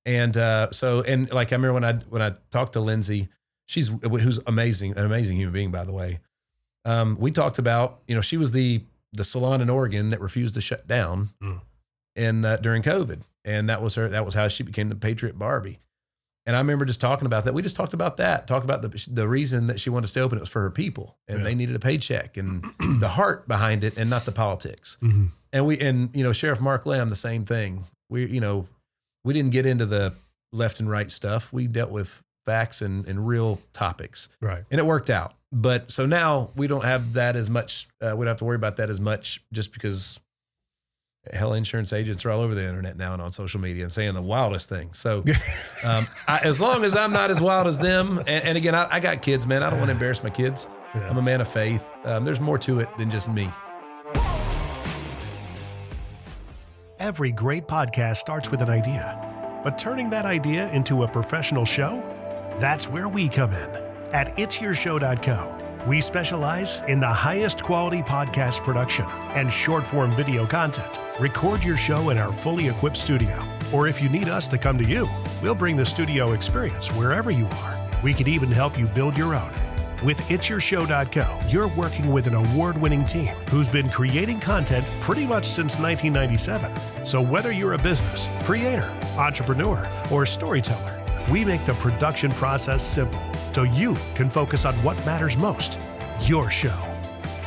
And and like I remember when I talked to Lindsay, who's amazing, an amazing human being, by the way. We talked about, you know, she was the salon in Oregon that refused to shut down during COVID, and that was how she became the Patriot Barbie. And I remember just talking about that. We just talked about the reason that she wanted to stay open. It was for her people, and they needed a paycheck and the heart behind it, and not the politics. Mm-hmm. And you know, Sheriff Mark Lamb, the same thing. We didn't get into the left and right stuff. We dealt with facts and real topics. Right. And it worked out. But so now we don't have that as much. We don't have to worry about that as much just because hell, insurance agents are all over the internet now and on social media and saying the wildest things. So as long as I'm not as wild as them, and again, I got kids, man. I don't want to embarrass my kids. Yeah. I'm a man of faith. There's more to it than just me. Every great podcast starts with an idea, but turning that idea into a professional show, that's where we come in. At it'syourshow.co, we specialize in the highest quality podcast production and short-form video content. Record your show in our fully equipped studio, or if you need us to come to you, we'll bring the studio experience wherever you are. We could even help you build your own. With it'syourshow.co, you're working with an award-winning team who's been creating content pretty much since 1997. So whether you're a business, creator, entrepreneur, or storyteller, we make the production process simple so you can focus on what matters most, your show.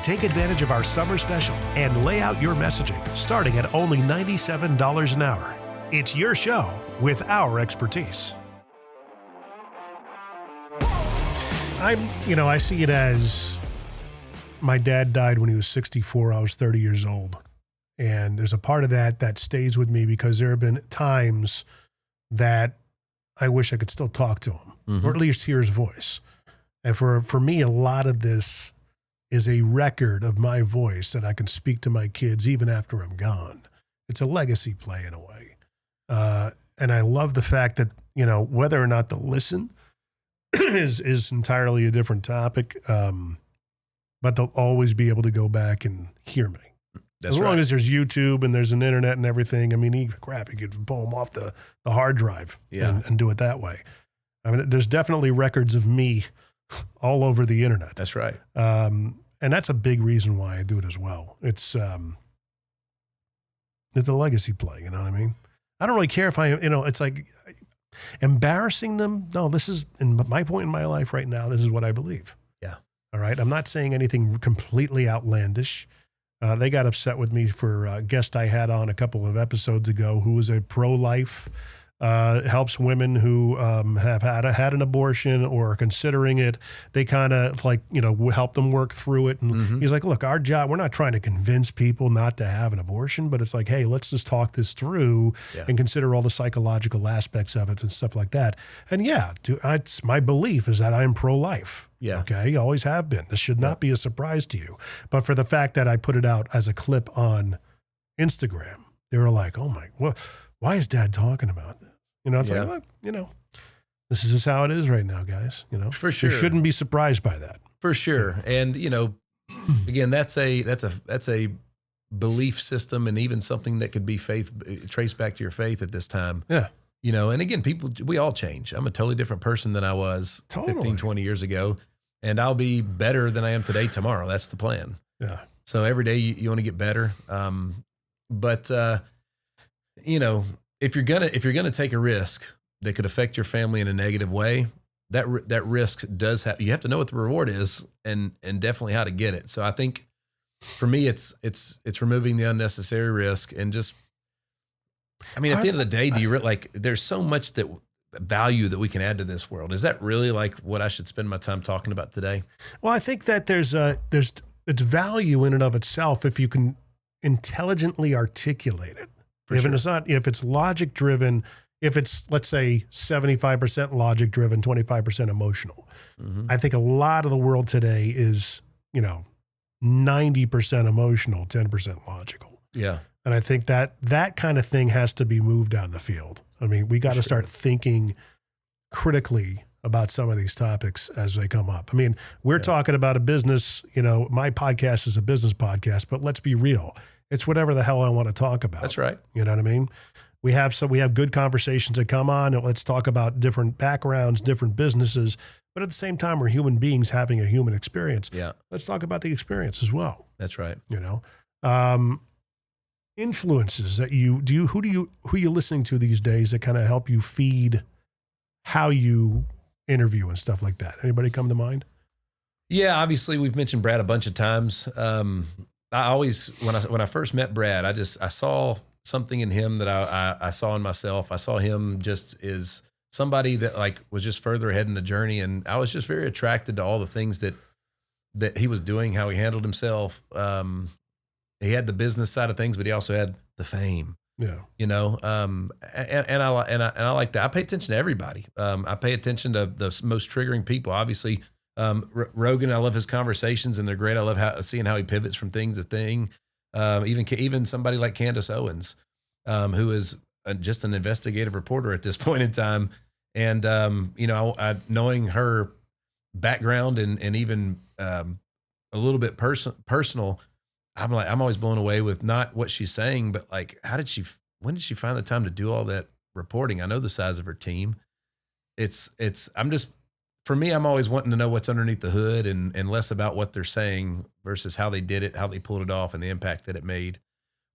Take advantage of our summer special and lay out your messaging starting at only $97 an hour. It's your show with our expertise. I see it as my dad died when he was 64. I was 30 years old. And there's a part of that stays with me because there have been times that I wish I could still talk to him, or at least hear his voice. And for me, a lot of this is a record of my voice that I can speak to my kids even after I'm gone. It's a legacy play in a way. And I love the fact that, whether or not they'll listen is entirely a different topic. But they'll always be able to go back and hear me. That's as long as there's YouTube and there's an internet and everything. I mean, you could pull them off the hard drive and do it that way. I mean, there's definitely records of me all over the internet. That's right. And that's a big reason why I do it as well. It's a legacy play. You know what I mean? I don't really care if it's like embarrassing them. No, this is in my point in my life right now. This is what I believe. Yeah. All right. I'm not saying anything completely outlandish. They got upset with me for a guest I had on a couple of episodes ago who was a pro-life, helps women who have had an abortion or are considering it. They kind of help them work through it. And he's like, look, our job, we're not trying to convince people not to have an abortion, but it's like, hey, let's just talk this through and consider all the psychological aspects of it and stuff like that. And it's my belief is that I'm pro-life. Yeah. Okay. Always have been. This should not be a surprise to you. But for the fact that I put it out as a clip on Instagram, they were like, oh my, well, why is Dad talking about this? You know, it's like, look, you know, this is just how it is right now, guys. You know, for sure. You shouldn't be surprised by that. For sure. And, you know, again, that's a belief system, and even something that could be traced back to your faith at this time. Yeah. You know, and again, we all change. I'm a totally different person than I was 15, 20 years ago, and I'll be better than I am today tomorrow. That's the plan. Yeah. So every day you want to get better. But you know, if you're gonna take a risk that could affect your family in a negative way, that risk does have, you have to know what the reward is, and definitely how to get it. So I think for me, it's removing the unnecessary risk, and just, I mean, at the end of the day, there's so much value that we can add to this world. Is that really like what I should spend my time talking about today? Well, I think that there's it's value in and of itself if you can intelligently articulate it. If it's logic driven, if it's, let's say, 75% logic driven, 25% emotional. Mm-hmm. I think a lot of the world today is, you know, 90% emotional, 10% logical. Yeah. And I think that kind of thing has to be moved down the field. I mean, we got to start thinking critically about some of these topics as they come up. I mean, we're talking about a business, you know, my podcast is a business podcast, but let's be real. It's whatever the hell I want to talk about. That's right. You know what I mean? We have good conversations that come on, and let's talk about different backgrounds, different businesses, but at the same time, we're human beings having a human experience. Yeah. Let's talk about the experience as well. That's right. You know, influences that who are you listening to these days that kind of help you feed how you interview and stuff like that? Anybody come to mind? Yeah, obviously we've mentioned Brad a bunch of times. I always, when I first met Brad, I saw something in him that I saw in myself. I saw him just as somebody that like was just further ahead in the journey, and I was just very attracted to all the things that he was doing, how he handled himself. He had the business side of things, but he also had the fame. Yeah, you know, and I like that. I pay attention to everybody. I pay attention to the most triggering people. Obviously, Rogan, I love his conversations, and they're great. I love seeing how he pivots from thing to thing. Even somebody like Candace Owens, who is just an investigative reporter at this point in time, and you know, knowing her background and even a little bit personal. I'm always blown away with not what she's saying, but like, when did she find the time to do all that reporting? I know the size of her team. For me, I'm always wanting to know what's underneath the hood, and less about what they're saying versus how they did it, how they pulled it off, and the impact that it made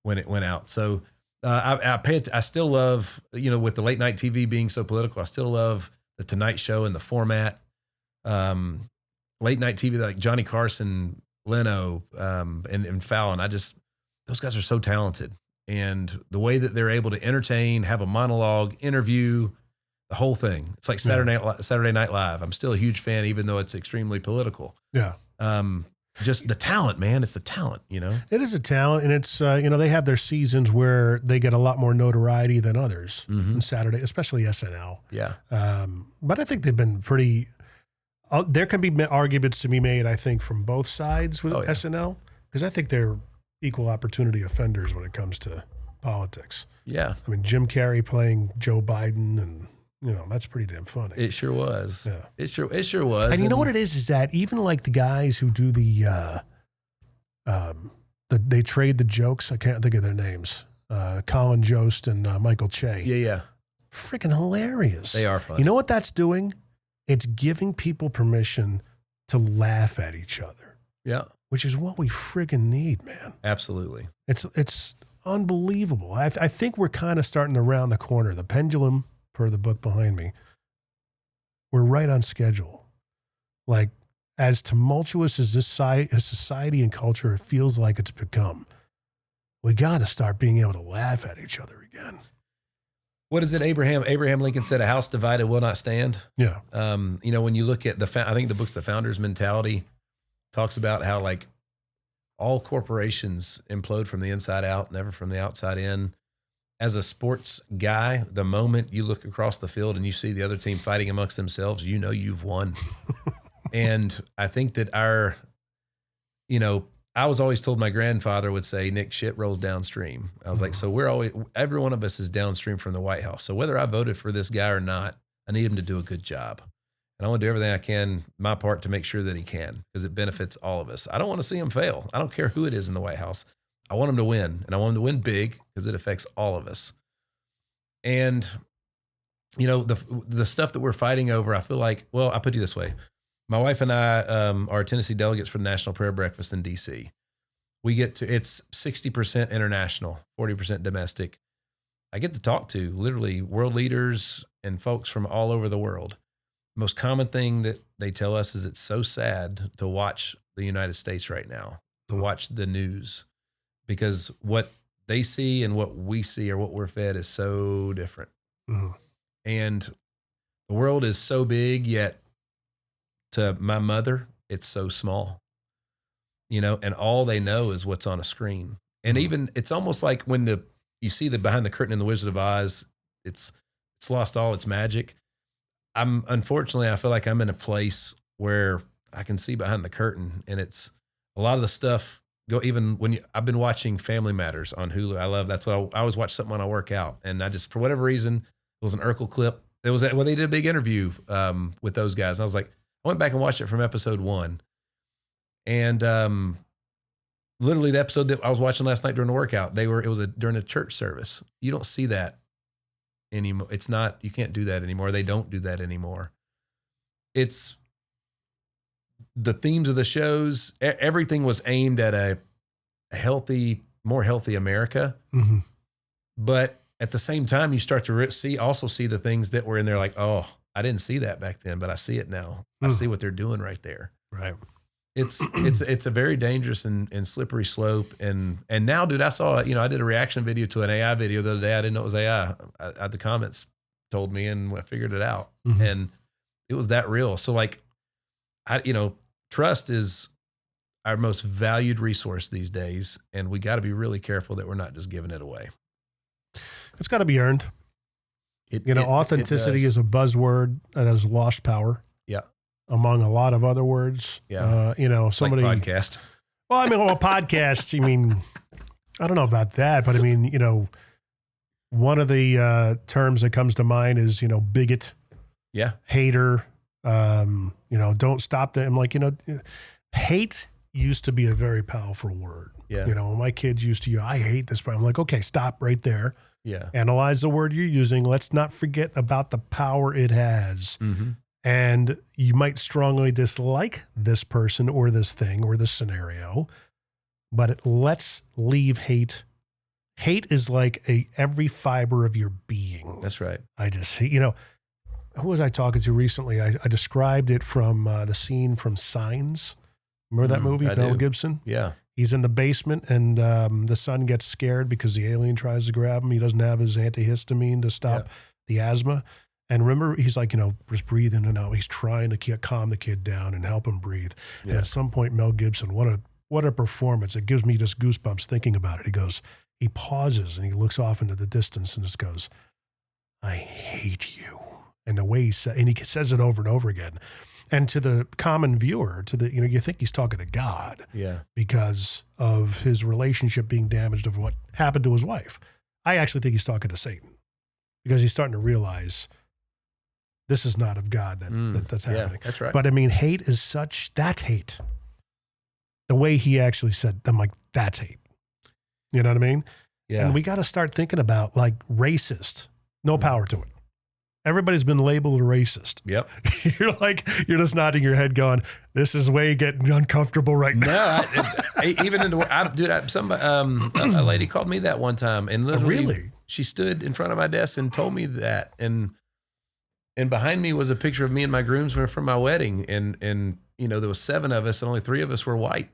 when it went out. So I still love, you know, with the late night TV being so political, I still love the Tonight Show and the format. Late night TV, like Johnny Carson, Leno, and Fallon. Those guys are so talented, and the way that they're able to entertain, have a monologue, interview, the whole thing. It's like Saturday Night Live. I'm still a huge fan, even though it's extremely political. Yeah. Just the talent, man. It's the talent, you know? It is a talent, and it's, you know, they have their seasons where they get a lot more notoriety than others on Saturday, especially SNL. Yeah. But I think they've been pretty, there can be arguments to be made, I think, from both sides with SNL, because I think they're equal opportunity offenders when it comes to politics. Yeah. I mean, Jim Carrey playing Joe Biden, and, you know, that's pretty damn funny. It sure was. Yeah. It sure was. And you know what it is that even like the guys who do they trade the jokes, I can't think of their names, Colin Jost and Michael Che. Yeah. Freaking hilarious. They are funny. You know what that's doing? It's giving people permission to laugh at each other. Yeah. Which is what we friggin' need, man. Absolutely. It's unbelievable. I think we're kind of starting to round the corner. The pendulum, per the book behind me, we're right on schedule. Like, as tumultuous as this society and culture, it feels like it's become, we got to start being able to laugh at each other again. What is it? Abraham Lincoln said, "A house divided will not stand." Yeah. You know, when you look at I think the book's The Founder's Mentality, talks about how like all corporations implode from the inside out, never from the outside in. As a sports guy, the moment you look across the field and you see the other team fighting amongst themselves, you know you've won. And I think that our, you know, I was always told, my grandfather would say, Nick, shit rolls downstream. I was like, so every one of us is downstream from the White House. So whether I voted for this guy or not, I need him to do a good job. And I want to do everything I can, my part, to make sure that he can, because it benefits all of us. I don't want to see him fail. I don't care who it is in the White House. I want him to win, and I want him to win big because it affects all of us. And, you know, the stuff that we're fighting over, I feel like, well, I'll put it this way. My wife and I are Tennessee delegates for the National Prayer Breakfast in D.C. It's 60% international, 40% domestic. I get to talk to literally world leaders and folks from all over the world. The most common thing that they tell us is it's so sad to watch the United States right now, to watch the news, because what they see and what we see or what we're fed is so different. Mm-hmm. And the world is so big, yet to my mother, it's so small, you know, and all they know is what's on a screen. And even, it's almost like when you see the behind the curtain in The Wizard of Oz, it's lost all its magic. Unfortunately, I feel like I'm in a place where I can see behind the curtain, and it's a lot of the stuff even when I've been watching Family Matters on Hulu. That's what I always watch something when I work out. And I just, for whatever reason, it was an Urkel clip. They did a big interview with those guys. And I was like, I went back and watched it from episode 1. And literally the episode that I was watching last night during the workout, it was during a church service. You don't see that anymore. You can't do that anymore. They don't do that anymore. It's the themes of the shows. Everything was aimed at a more healthy America. Mm-hmm. But at the same time, you start to also see the things that were in there, like, oh, I didn't see that back then, but I see it now. I see what they're doing right there. Right. It's a very dangerous and slippery slope. And now, dude, I saw, I did a reaction video to an AI video the other day. I didn't know it was AI. The comments told me, and I figured it out. Mm-hmm. And it was that real. So like, trust is our most valued resource these days. And we got to be really careful that we're not just giving it away. It's got to be earned. Authenticity is a buzzword that has lost power. Yeah. Among a lot of other words. Yeah. Somebody. Like podcast. Well, podcast, I don't know about that, but one of the terms that comes to mind is, bigot. Yeah. Hater. Don't stop that. I'm like, hate used to be a very powerful word. Yeah. My kids used to, I hate this, but I'm like, okay, stop right there. Yeah. Analyze the word you're using. Let's not forget about the power it has. Mm-hmm. And you might strongly dislike this person or this thing or this scenario, but let's leave hate. Hate is like every fiber of your being. That's right. I just, who was I talking to recently? I described it from the scene from Signs. Remember that movie, Mel Gibson? Yeah. He's in the basement, and the son gets scared because the alien tries to grab him. He doesn't have his antihistamine to stop the asthma. And remember, he's like, just breathe in and out. He's trying to calm the kid down and help him breathe. Yeah. And at some point, Mel Gibson, what a performance. It gives me just goosebumps thinking about it. He pauses and he looks off into the distance and just goes, I hate you. And the way he says it over and over again. And to the common viewer, you think he's talking to God. Yeah. Because of his relationship being damaged of what happened to his wife. I actually think he's talking to Satan because he's starting to realize this is not of God that's happening. Yeah, that's right. But hate is that's hate. The way he actually said, I'm like, that's hate. You know what I mean? Yeah. And we got to start thinking about like racist, no power to it. Everybody's been labeled a racist. Yep. You're just nodding your head going, this is way getting uncomfortable right now. Even in the a lady called me that one time, and literally she stood in front of my desk and told me that. And behind me was a picture of me and my groomsmen from my wedding. And there was 7 of us and only 3 of us were white.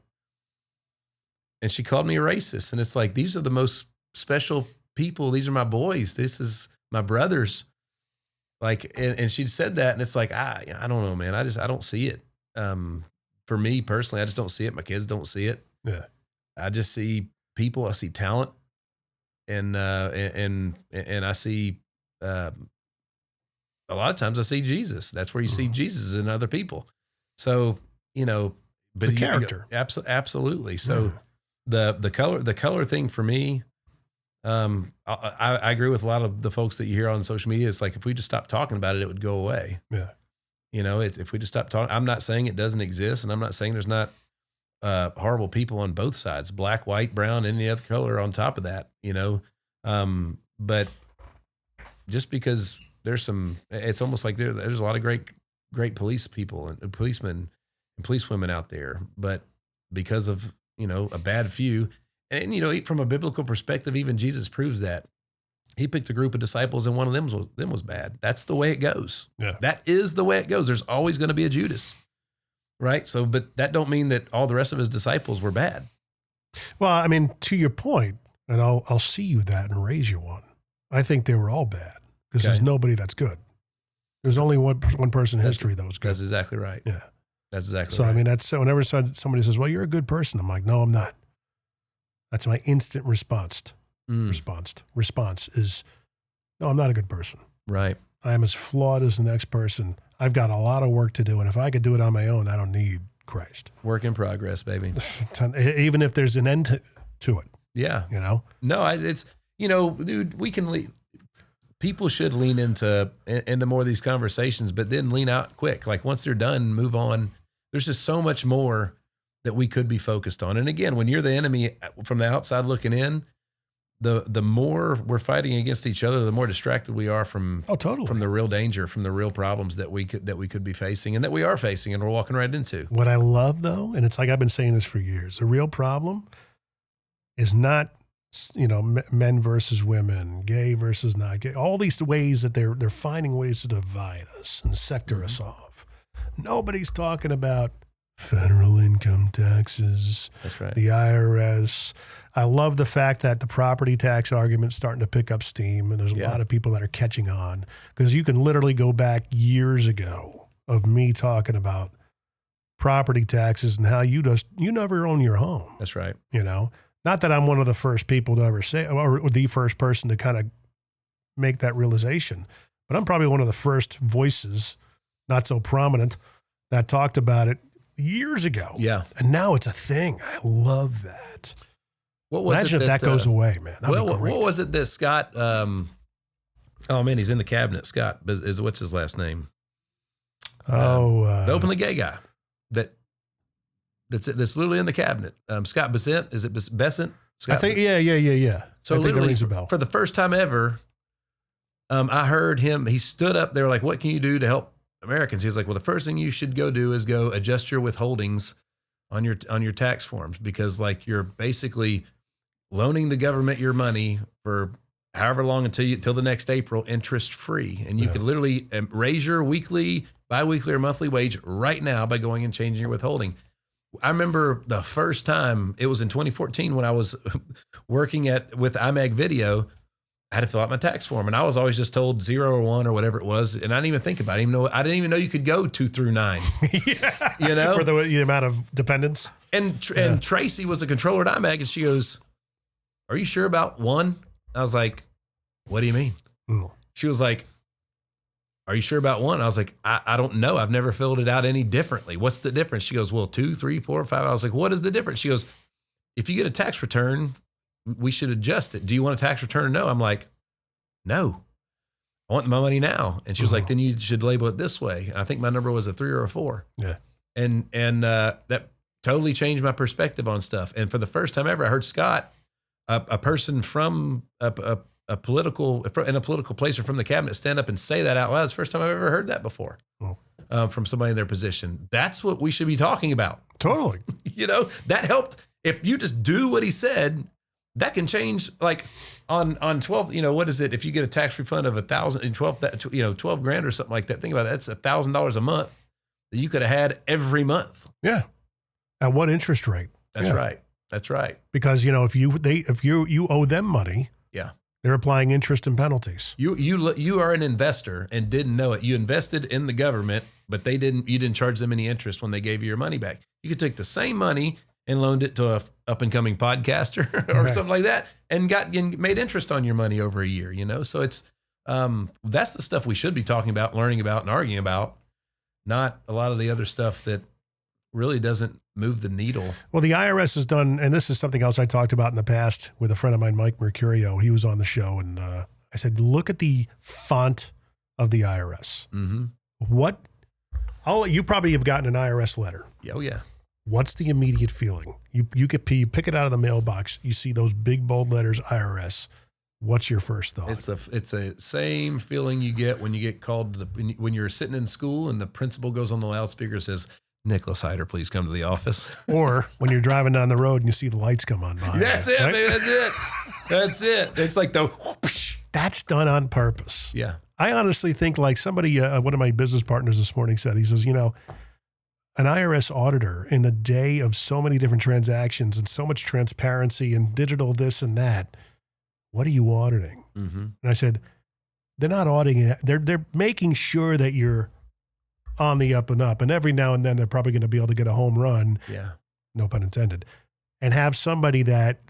And she called me a racist. And it's like, these are the most special people. These are my boys. This is my brothers. Like, and she'd said that, and it's like, I don't know, man. I don't see it. For me personally, I just don't see it. My kids don't see it. Yeah. I just see people. I see talent, and I see, a lot of times I see Jesus. That's where you see Jesus in other people. So, It's a character. Absolutely. So the color thing for me, I agree with a lot of the folks that you hear on social media. It's like, if we just stop talking about it, it would go away. Yeah. You know, if we just stop talking, I'm not saying it doesn't exist, and I'm not saying there's not horrible people on both sides, black, white, brown, any other color on top of that, you know. But just because there's it's almost like there's a lot of great police people and policemen and policewomen out there, but because of, you know, a bad few, and, you know, from a biblical perspective, even Jesus proves that. He picked a group of disciples and one of them was bad. That's the way it goes. Yeah. That is the way it goes. There's always going to be a Judas, right? So, but that don't mean that all the rest of his disciples were bad. Well, I mean, to your point, and I'll see you that and raise you one. I think they were all bad because there's nobody that's good. There's only one person in history that was good. That's exactly right. Yeah. That's exactly so, right. I mean, that's whenever somebody says, well, you're a good person. I'm like, no, I'm not. That's my instant response. Response is, no, I'm not a good person. Right. I am as flawed as the next person. I've got a lot of work to do. And if I could do it on my own, I don't need Christ. Work in progress, baby. Even if there's an end to it. Yeah. You know? No, it's, you know, dude, people should lean into more of these conversations, but then lean out quick. Like once they're done, move on. There's just so much more that we could be focused on. And again, when you're the enemy from the outside looking in, the more we're fighting against each other, the more distracted we are from the real danger, from the real problems that we could be facing and that we are facing and we're walking right into. What I love though, and it's like I've been saying this for years, the real problem is not, you know, men versus women, gay versus not gay, all these ways that they're finding ways to divide us and sector us off. Nobody's talking about federal income taxes. That's right. The IRS. I love the fact that the property tax argument's starting to pick up steam, and there's a lot of people that are catching on, because you can literally go back years ago of me talking about property taxes and how you never own your home. That's right. You know, not that I'm one of the first people to ever say, or the first person to kind of make that realization, but I'm probably one of the first voices, not so prominent, that talked about it years ago. Yeah. And now it's a thing. I love that. What was Imagine it if that goes away, man. That'd be great. What was it that Scott, oh man, he's in the cabinet. Scott, what's his last name? The openly gay guy that's literally in the cabinet. Scott Bessent, is it Bessent? Scott, I think, yeah. So I think literally, that rings a bell. for the first time ever, I heard him, he stood up, they were like, what can you do to help Americans? He's like, well, the first thing you should go do is go adjust your withholdings on your tax forms, because like you're basically loaning the government your money for however long till the next April, interest free. And you could literally raise your weekly, biweekly or monthly wage right now by going and changing your withholding. I remember the first time, it was in 2014 when I was working with IMAG Video. I had to fill out my tax form, and I was always just told 0 or 1 or whatever it was, and I didn't even think about it. I didn't even know you could go 2 through 9. Yeah. You know, for the amount of dependents. And Tracy was a controller at IMAG, and she goes, "Are you sure about 1?" I was like, "What do you mean?" She was like, "Are you sure about 1?" I was like, I don't know. I've never filled it out any differently. What's the difference? She goes, well, 2, 3, 4, 5. I was like, what is the difference? She goes, if you get a tax return, we should adjust it. Do you want a tax return or no? I'm like, no, I want my money now. And she was like, then you should label it this way. And I think my number was a 3 or a 4. Yeah. And that totally changed my perspective on stuff. And for the first time ever, I heard Scott, a person from a political place or from the cabinet, stand up and say that out loud. It's the first time I've ever heard that before from somebody in their position. That's what we should be talking about. Totally. You know, that helped. If you just do what he said, that can change. Like on 12, you know, what is it? If you get a tax refund of $12 grand or something like that, think about it. That's $1,000 a month that you could have had every month. Yeah. At what interest rate? That's right. That's right. Because, you know, if you owe them money, they're applying interest and penalties. You are an investor and didn't know it. You invested in the government, but you didn't charge them any interest when they gave you your money back. You could take the same money and loaned it to a up and coming podcaster or something like that, and made interest on your money over a year. You know, so it's that's the stuff we should be talking about, learning about, and arguing about. Not a lot of the other stuff that really doesn't move the needle. Well, the IRS has done, and this is something else I talked about in the past with a friend of mine, Mike Mercurio. He was on the show, and I said, look at the font of the IRS. Mm-hmm. You probably have gotten an IRS letter. Oh, yeah. What's the immediate feeling? You pick it out of the mailbox. You see those big bold letters, IRS. What's your first thought? It's a same feeling you get when you get called when you're sitting in school and the principal goes on the loudspeaker and says, Nicholas Hyder, please come to the office. Or when you're driving down the road and you see the lights come on behind. That's it, right? Baby. That's it. That's it. It's like the whoosh. That's done on purpose. Yeah. I honestly think like somebody, one of my business partners this morning said, he says, an IRS auditor in the day of so many different transactions and so much transparency and digital this and that, what are you auditing? Mm-hmm. And I said, they're not auditing it. They're making sure that you're on the up and up. And every now and then they're probably going to be able to get a home run. Yeah. No pun intended. And have somebody that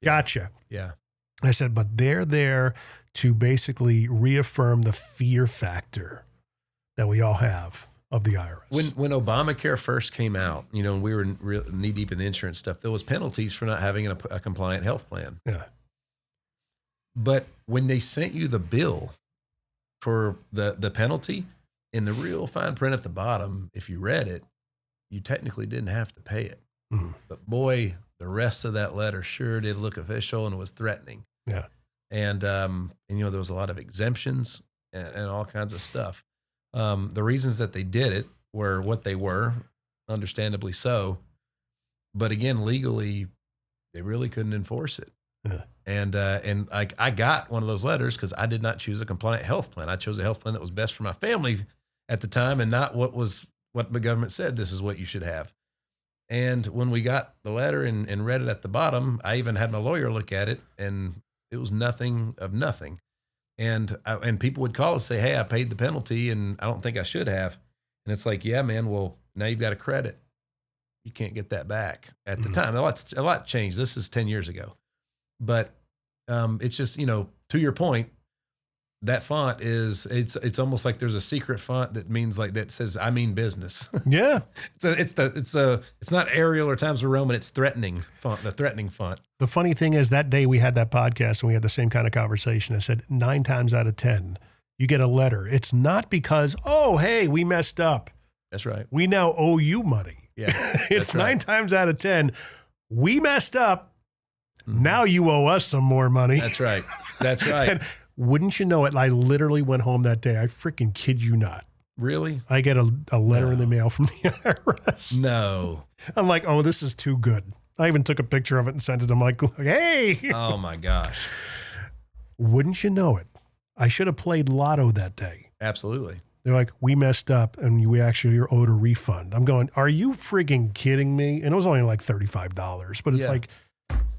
gotcha. Yeah. I said, but they're there to basically reaffirm the fear factor that we all have of the IRS. When Obamacare first came out, we were knee deep in the insurance stuff. There was penalties for not having a compliant health plan. Yeah. But when they sent you the bill for the penalty, in the real fine print at the bottom, if you read it, you technically didn't have to pay it. Mm-hmm. But boy, the rest of that letter sure did look official and it was threatening. Yeah. And there was a lot of exemptions and all kinds of stuff. The reasons that they did it were what they were, understandably so. But again, legally, they really couldn't enforce it. Yeah. And I got one of those letters because I did not choose a compliant health plan. I chose a health plan that was best for my family at the time and not what the government said this is what you should have. And when we got the letter and read it at the bottom, I even had my lawyer look at it, and it was nothing of nothing. And people would call and say, hey, I paid the penalty, and I don't think I should have. And it's like, yeah, man, well, now you've got a credit. You can't get that back at the time. A lot changed. This is 10 years ago. But it's just, to your point, that font it's almost like there's a secret font that means like that says I mean business. Yeah. It's not Arial or Times New Roman, it's threatening font, the threatening font. The funny thing is that day we had that podcast and we had the same kind of conversation. I said 9 times out of 10, you get a letter. It's not because, oh, hey, we messed up. That's right. We now owe you money. Yeah. It's right. 9 times out of 10, we messed up. Now you owe us some more money. That's right. That's right. And wouldn't you know it, I literally went home that day. I freaking kid you not. Really? I get a letter in the mail from the IRS. No. I'm like, oh, this is too good. I even took a picture of it and sent it. I'm like, hey. Oh, my gosh. Wouldn't you know it? I should have played lotto that day. Absolutely. They're like, we messed up and you're owed a refund. I'm going, are you freaking kidding me? And it was only like $35, but it's like,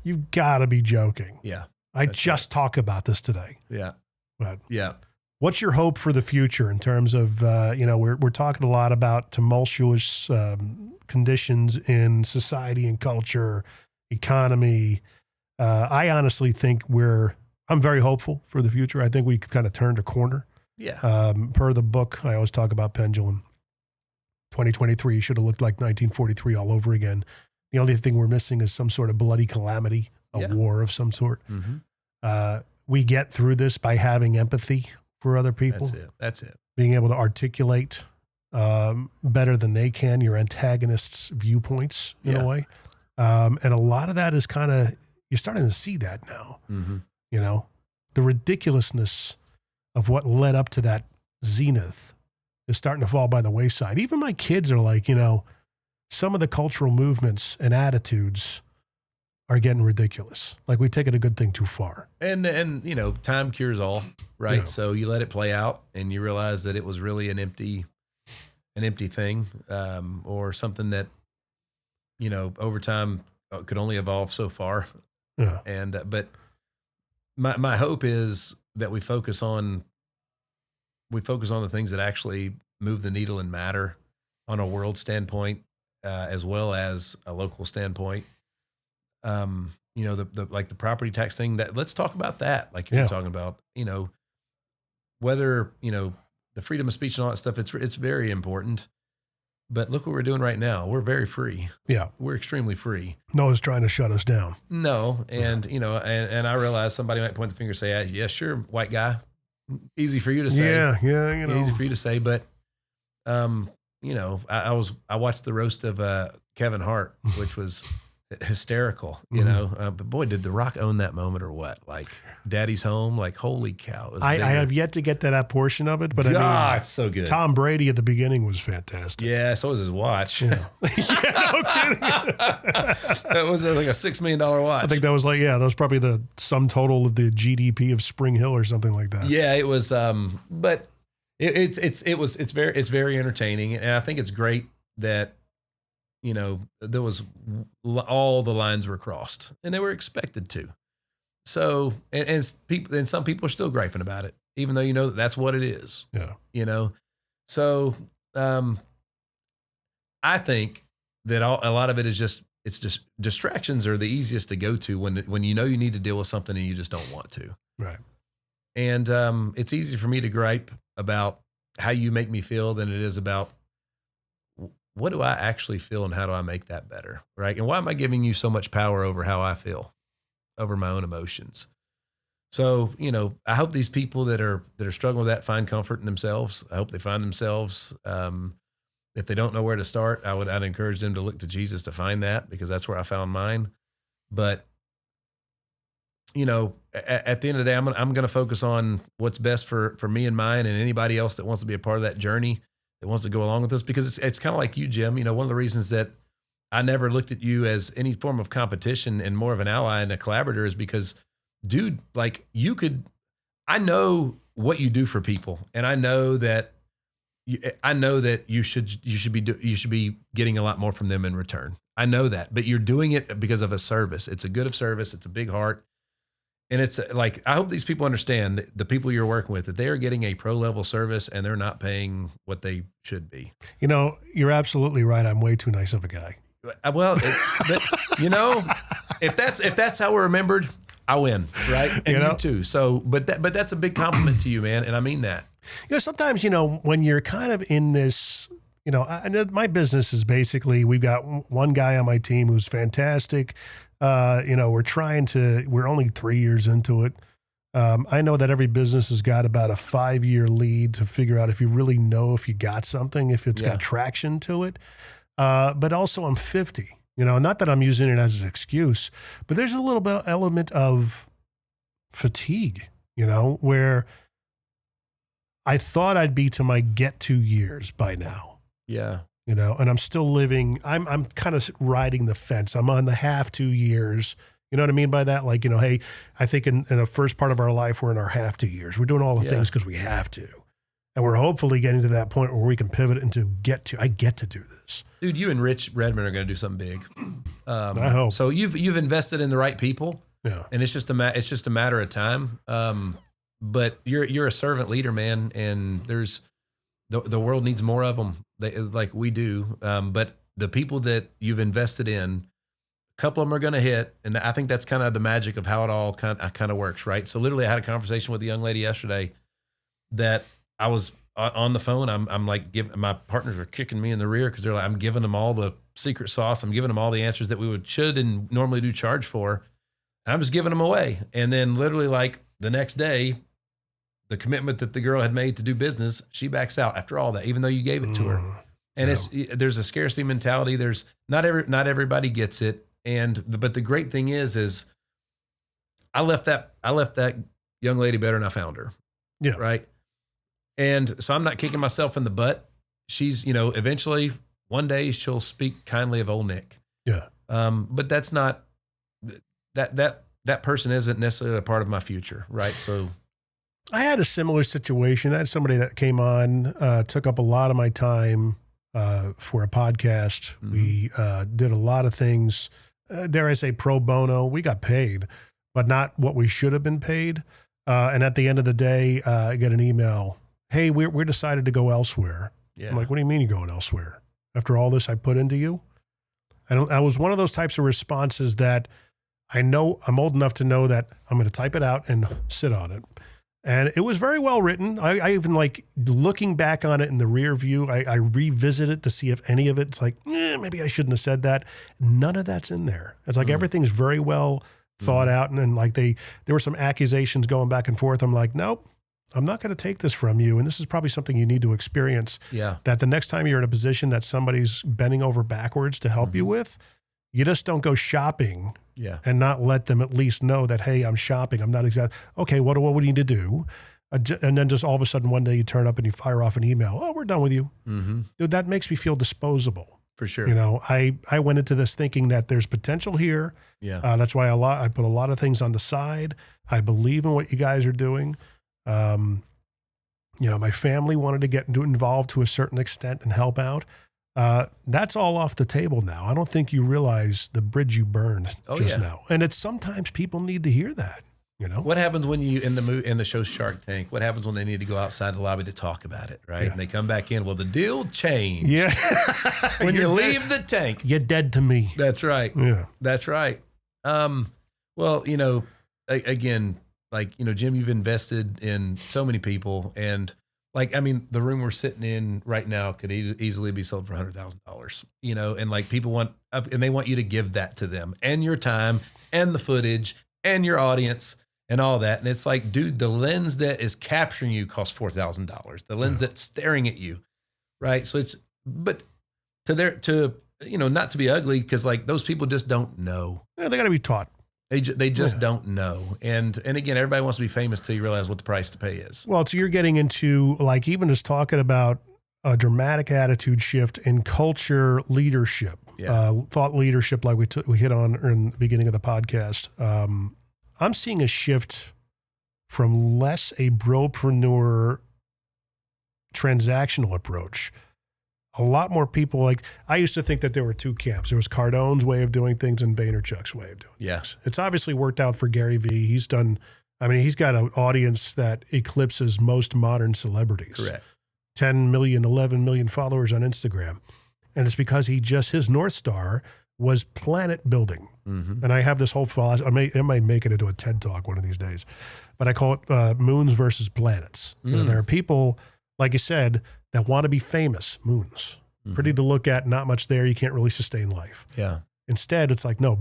you've got to be joking. Yeah. I just talk about this today. Yeah. But yeah. What's your hope for the future in terms of, we're talking a lot about tumultuous conditions in society and culture, economy. I honestly think I'm very hopeful for the future. I think we kind of turned a corner. Yeah. Per the book, I always talk about pendulum. 2023 should have looked like 1943 all over again. The only thing we're missing is some sort of bloody calamity, a war of some sort. Mm-hmm. We get through this by having empathy for other people. That's it. Being able to articulate better than they can your antagonist's viewpoints in a way. And a lot of that is you're starting to see that now. Mm-hmm. The ridiculousness of what led up to that zenith is starting to fall by the wayside. Even my kids are like, some of the cultural movements and attitudes are getting ridiculous. Like we taking a good thing too far. And time cures all, right? Yeah. So you let it play out and you realize that it was really an empty thing, or something that, over time could only evolve so far. Yeah. And, but my hope is that we focus on the things that actually move the needle and matter on a world standpoint, as well as a local standpoint. The property tax thing, that let's talk about that. Like you're talking about, whether, the freedom of speech and all that stuff, it's very important, But look what we're doing right now. We're very free. Yeah. We're extremely free. No one's trying to shut us down. No. And, and I realize somebody might point the finger and say, yeah, sure, white guy. Easy for you to say. Yeah. Easy for you to say. But, I watched the roast of Kevin Hart, which was hysterical, but boy, did The Rock own that moment or what? Like Daddy's Home, like holy cow. I have yet to get to that portion of it, but it's so good. Tom Brady at the beginning was fantastic. Yeah, so was his watch. Yeah, no kidding. That was like a $6 million watch. I think that was probably the sum total of the GDP of Spring Hill or something like that. Yeah, it was, but it's very entertaining. And I think it's great that, there was all the lines were crossed and they were expected to. So, and some people are still griping about it, even though, that's what it is. Yeah. So, I think that a lot of it is just distractions are the easiest to go to when you need to deal with something and you just don't want to. Right. And, it's easy for me to gripe about how you make me feel than it is about what do I actually feel and how do I make that better? Right. And why am I giving you so much power over how I feel, over my own emotions? So, I hope these people that are struggling with that find comfort in themselves. I hope they find themselves. If they don't know where to start, I'd encourage them to look to Jesus to find that, because that's where I found mine. But, at the end of the day, I'm going to focus on what's best for me and mine and anybody else that wants to be a part of that journey, that wants to go along with this, because it's kind of like you, Jim. One of the reasons that I never looked at you as any form of competition and more of an ally and a collaborator is because, dude, like I know what you do for people, and I know that you should be getting a lot more from them in return. I know that, but you're doing it because of a service. It's a good of service. It's a big heart. And it's like, I hope these people understand that the people you're working with, that they are getting a pro level service and they're not paying what they should be. You're absolutely right. I'm way too nice of a guy. Well, if that's how we're remembered, I win, right? And you too. So, but that's a big compliment to you, man. And I mean that. Sometimes, when you're kind of in this, my business is basically, we've got one guy on my team who's fantastic. We're only 3 years into it. I know that every business has got about a 5-year lead to figure out if you really know if you got something, if it's got traction to it. But also I'm 50, not that I'm using it as an excuse, but there's a little bit element of fatigue, where I thought I'd be to my get 2 years by now. Yeah. And I'm still living, I'm kind of riding the fence. I'm on the half 2 years. You know what I mean by that? Like, hey, I think in the first part of our life, we're in our half 2 years. We're doing all the things because we have to. And we're hopefully getting to that point where we can pivot into I get to do this. Dude, you and Rich Redmond are going to do something big. I hope. So you've invested in the right people. Yeah. And it's just a matter of time. But you're a servant leader, man. And there's, the world needs more of them, like we do. But the people that you've invested in, a couple of them are going to hit. And I think that's kind of the magic of how it all kind of works, right? So literally I had a conversation with a young lady yesterday that I was on the phone. I'm like, my partners are kicking me in the rear because they're like, I'm giving them all the secret sauce. I'm giving them all the answers that we should and normally do charge for. And I'm just giving them away. And then literally like the next day, the commitment that the girl had made to do business, she backs out after all that, even though you gave it to her. And there's a scarcity mentality. There's not everybody gets it. But the great thing is I left that young lady better than I found her. Yeah. Right. And so I'm not kicking myself in the butt. She's, eventually one day she'll speak kindly of old Nick. Yeah. But that's not, that person isn't necessarily a part of my future. Right. So I had a similar situation. I had somebody that came on, took up a lot of my time for a podcast. Mm-hmm. We did a lot of things, dare I say pro bono. We got paid, but not what we should have been paid. And at the end of the day, I get an email. Hey, we're decided to go elsewhere. Yeah. I'm like, what do you mean you're going elsewhere? After all this I put into you? I was one of those types of responses that I know I'm old enough to know that I'm going to type it out and sit on it. And it was very well written. I even like looking back on it in the rear view, I revisit it to see if any of it's like, maybe I shouldn't have said that. None of that's in there. It's like everything's very well thought out. And like there were some accusations going back and forth. I'm like, nope, I'm not going to take this from you. And this is probably something you need to experience. Yeah. That the next time you're in a position that somebody's bending over backwards to help you with, you just don't go shopping and not let them at least know that, hey, I'm shopping. I'm not exactly, okay, what do we need to do? And then just all of a sudden one day you turn up and you fire off an email. Oh, we're done with you. Dude, that makes me feel disposable. For sure. You know, I went into this thinking that there's potential here. Yeah. That's why I put a lot of things on the side. I believe in what you guys are doing. You know, my family wanted to get involved to a certain extent and help out. That's all off the table now. I don't think you realize the bridge you burned now. And it's sometimes people need to hear that, you know? What happens when you, in the show Shark Tank, what happens when they need to go outside the lobby to talk about it, right? And they come back in, well, the deal changed. Yeah. When you leave the tank. You're dead to me. That's right. Yeah. That's right. Well, you know, again, like, you know, Jim, you've invested in so many people, and like, I mean, the room we're sitting in right now could easily be sold for $100,000, you know, and like people want, and they want you to give that to them and your time and the footage and your audience and all that. And it's like, dude, the lens that is capturing you costs $4,000. The lens that's staring at you. Right. So it's, but to, you know, not to be ugly, because like those people just don't know. Yeah, they got to be taught. They just don't know. And again, everybody wants to be famous till you realize what the price to pay is. Well, so you're getting into like even just talking about a dramatic attitude shift in culture leadership, thought leadership, like we hit on in the beginning of the podcast. I'm seeing a shift from less a bropreneur transactional approach. A lot more people, like, I used to think that there were two camps. There was Cardone's way of doing things and Vaynerchuk's way of doing things. It's obviously worked out for Gary Vee. He's got an audience that eclipses most modern celebrities. Correct. 10 million, 11 million followers on Instagram. And it's because his North Star was planet building. And I have this whole philosophy. I might make it into a TED Talk one of these days, but I call it moons versus planets. You know, there are people, like you said, that want to be famous, moons. Pretty to look at, not much there. You can't really sustain life. Yeah. Instead, it's like, no,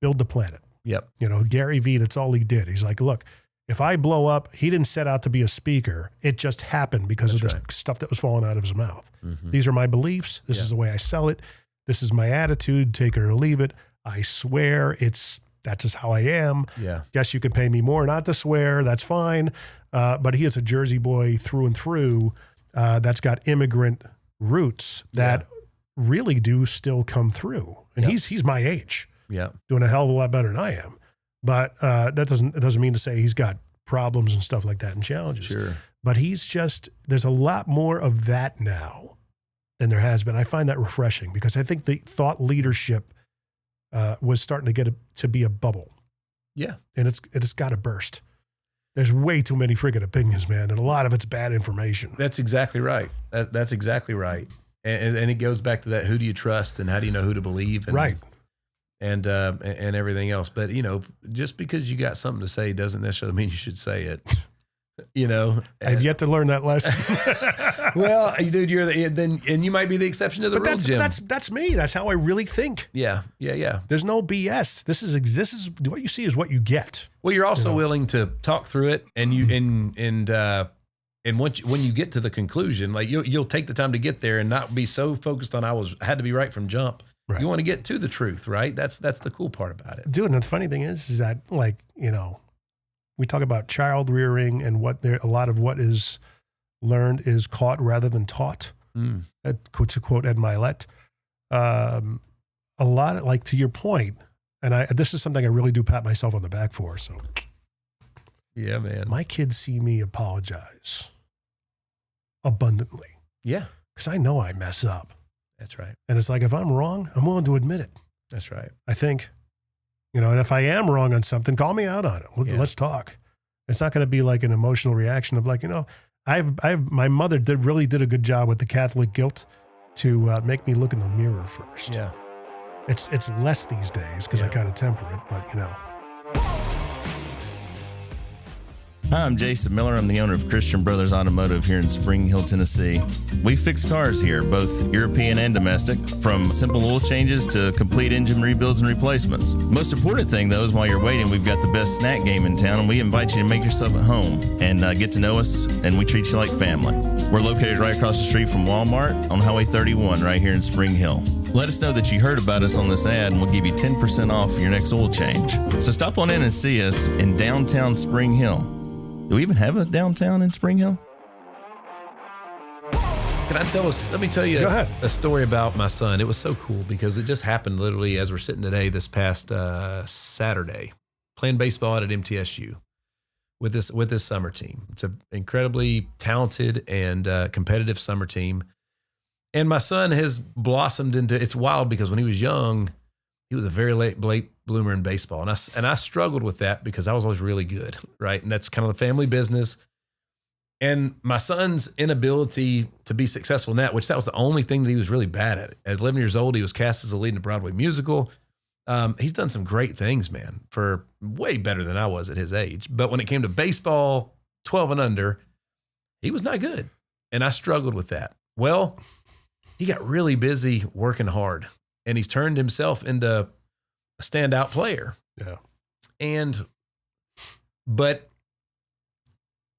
build the planet. Yep. You know, Gary Vee, that's all he did. He's like, look, if I blow up, he didn't set out to be a speaker. It just happened because of the stuff that was falling out of his mouth. These are my beliefs. This is the way I sell it. This is my attitude. Take it or leave it. I swear that's just how I am. Yeah. Guess you can pay me more not to swear. That's fine. But he is a Jersey boy through and through. That's got immigrant roots that really do still come through. And he's my age, doing a hell of a lot better than I am. But it doesn't mean to say he's got problems and stuff like that and challenges. Sure. But there's a lot more of that now than there has been. I find that refreshing because I think the thought leadership was starting to get to be a bubble. Yeah. And it's got to burst. There's way too many friggin' opinions, man. And a lot of it's bad information. That's exactly right. That's exactly right. And it goes back to that, who do you trust and how do you know who to believe? And, and everything else. But, you know, just because you got something to say doesn't necessarily mean you should say it. You know, I've yet to learn that lesson. Well, dude, and you might be the exception to the rule, Jim. That's me. That's how I really think. Yeah. There's no BS. This is what you see is what you get. Well, you're also willing to talk through it, and once when you get to the conclusion, like you'll take the time to get there and not be so focused on I had to be right from jump. Right. You want to get to the truth, right? That's the cool part about it, dude. And the funny thing is that, like, you know, we talk about child rearing and a lot of what is learned is caught rather than taught. To quote Ed Milet, a lot of, like, to your point, and this is something I really do pat myself on the back for. So, yeah, man, my kids see me apologize abundantly. Yeah, because I know I mess up. That's right. And it's like, if I'm wrong, I'm willing to admit it. That's right. I think. You know, and if I am wrong on something, call me out on it. Let's talk. It's not going to be like an emotional reaction of like, you know, my mother really did a good job with the Catholic guilt to make me look in the mirror first. Yeah. It's less these days because I kind of temper it, but you know. Hi, I'm Jason Miller. I'm the owner of Christian Brothers Automotive here in Spring Hill, Tennessee. We fix cars here, both European and domestic, from simple oil changes to complete engine rebuilds and replacements. Most important thing, though, is while you're waiting, we've got the best snack game in town, and we invite you to make yourself at home and get to know us, and we treat you like family. We're located right across the street from Walmart on Highway 31 right here in Spring Hill. Let us know that you heard about us on this ad, and we'll give you 10% off your next oil change. So stop on in and see us in downtown Spring Hill. Do we even have a downtown in Spring Hill? Can I let me tell you a story about my son. It was so cool because it just happened literally as we're sitting today, this past Saturday, playing baseball at MTSU with this summer team. It's an incredibly talented and competitive summer team. And my son has blossomed into, it's wild because when he was young, he was a very late bloomer in baseball. And I struggled with that because I was always really good, right? And that's kind of the family business. And my son's inability to be successful in that, which that was the only thing that he was really bad at. At 11 years old, he was cast as a lead in a Broadway musical. He's done some great things, man, for way better than I was at his age. But when it came to baseball, 12 and under, he was not good. And I struggled with that. Well, he got really busy working hard. And he's turned himself into a standout player. Yeah. But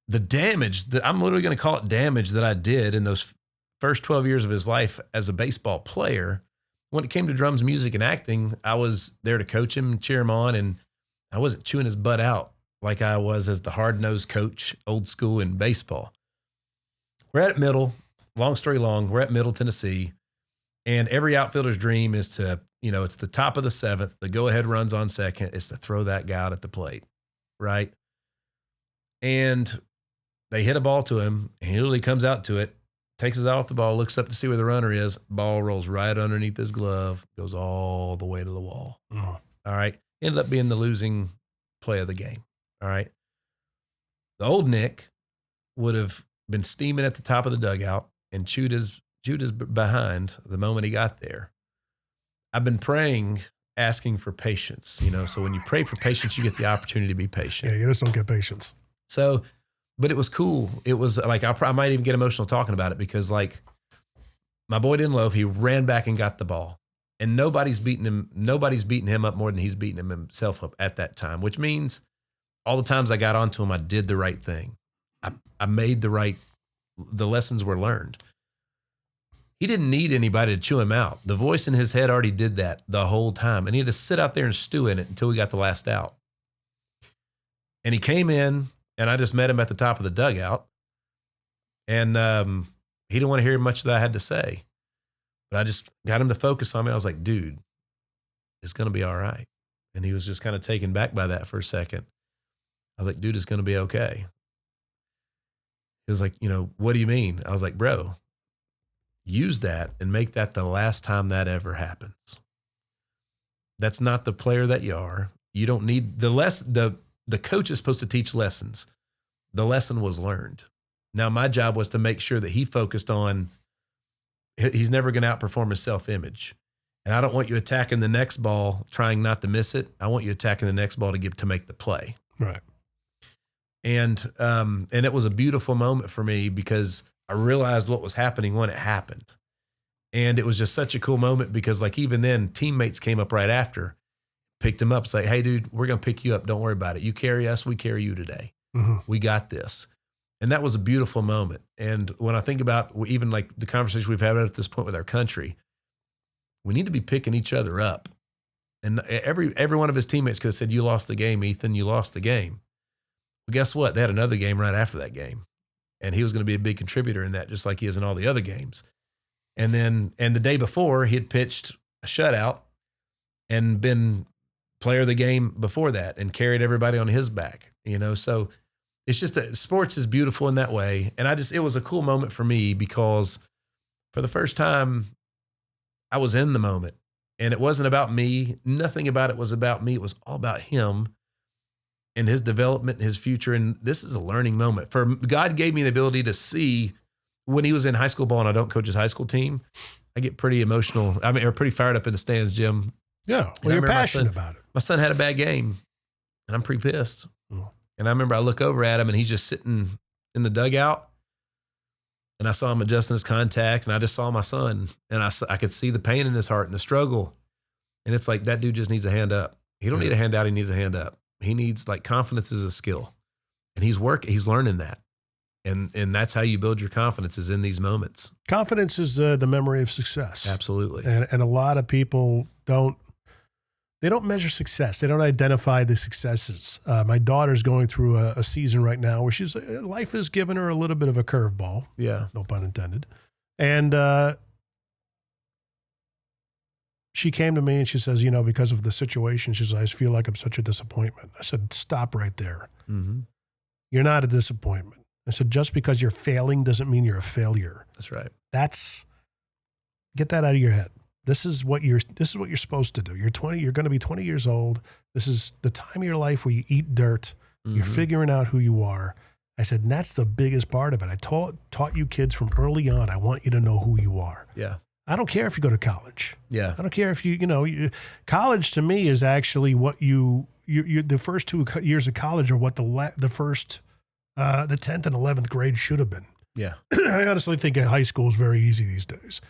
the damage that I'm literally going to call it damage that I did in those first 12 years of his life as a baseball player, when it came to drums, music, and acting, I was there to coach him and cheer him on. And I wasn't chewing his butt out like I was as the hard-nosed coach, old school in baseball. We're at Middle, long story long, we're at Middle Tennessee. And every outfielder's dream is to, it's the top of the seventh, the go-ahead runs on second, is to throw that guy out at the plate, right? And they hit a ball to him, and he literally comes out to it, takes his eye off the ball, looks up to see where the runner is, ball rolls right underneath his glove, goes all the way to the wall. Oh. All right? Ended up being the losing play of the game, all right? The old Nick would have been steaming at the top of the dugout and chewed his behind the moment he got there. I've been praying, asking for patience, so when you pray for patience, you get the opportunity to be patient. Yeah, you just don't get patience. So, but it was cool. It was like, I might even get emotional talking about it because like my boy didn't loaf. He ran back and got the ball, and nobody's beating him up more than he's beating himself up at that time, which means all the times I got onto him, I did the right thing. I made the lessons were learned. He didn't need anybody to chew him out. The voice in his head already did that the whole time. And he had to sit out there and stew in it until we got the last out. And he came in, and I just met him at the top of the dugout. And he didn't want to hear much that I had to say. But I just got him to focus on me. I was like, dude, it's going to be all right. And he was just kind of taken back by that for a second. I was like, dude, it's going to be okay. He was like, what do you mean? I was like, bro, use that and make that the last time that ever happens. That's not the player that you are. You don't need the coach is supposed to teach lessons. The lesson was learned. Now my job was to make sure that he focused on, he's never going to outperform his self-image. And I don't want you attacking the next ball, trying not to miss it. I want you attacking the next ball to make the play. Right. And it was a beautiful moment for me because I realized what was happening when it happened. And it was just such a cool moment because like even then teammates came up right after, picked him up, say, hey dude, we're going to pick you up. Don't worry about it. You carry us. We carry you today. Mm-hmm. We got this. And that was a beautiful moment. And when I think about even like the conversation we've had at this point with our country, we need to be picking each other up. And every one of his teammates could have said, you lost the game, Ethan, you lost the game. Well, guess what? They had another game right after that game. And he was going to be a big contributor in that, just like he is in all the other games. And the day before, he had pitched a shutout and been player of the game before that and carried everybody on his back, So it's just sports is beautiful in that way. And it was a cool moment for me because for the first time, I was in the moment. And it wasn't about me. Nothing about it was about me. It was all about him and his development and his future. And this is a learning moment. God gave me the ability to see when he was in high school ball and I don't coach his high school team. I get pretty emotional. Or pretty fired up in the stands, Jim. Yeah. Well, you're passionate about it. My son had a bad game and I'm pretty pissed. And I remember I look over at him and he's just sitting in the dugout, and I saw him adjusting his contact, and I just saw my son, and I could see the pain in his heart and the struggle. And it's like, that dude just needs a hand up. He don't need a hand out. He needs a hand up. He needs, like, confidence is a skill, and he's learning that. And that's how you build your confidence, is in these moments. Confidence is the memory of success. Absolutely. And a lot of people don't measure success. They don't identify the successes. My daughter's going through a season right now where life has given her a little bit of a curveball. Yeah. No pun intended. And she came to me and she says, because of the situation, she says, I just feel like I'm such a disappointment. I said, stop right there. Mm-hmm. You're not a disappointment. I said, just because you're failing doesn't mean you're a failure. That's right. Get that out of your head. This is what you're supposed to do. You're going to be 20 years old. This is the time of your life where you eat dirt. Mm-hmm. You're figuring out who you are. I said, and that's the biggest part of it. I taught you kids from early on. I want you to know who you are. Yeah. I don't care if you go to college. Yeah. I don't care if college to me is actually what you the first 2 years of college are what the 10th and 11th grade should have been. Yeah. I honestly think high school is very easy these days.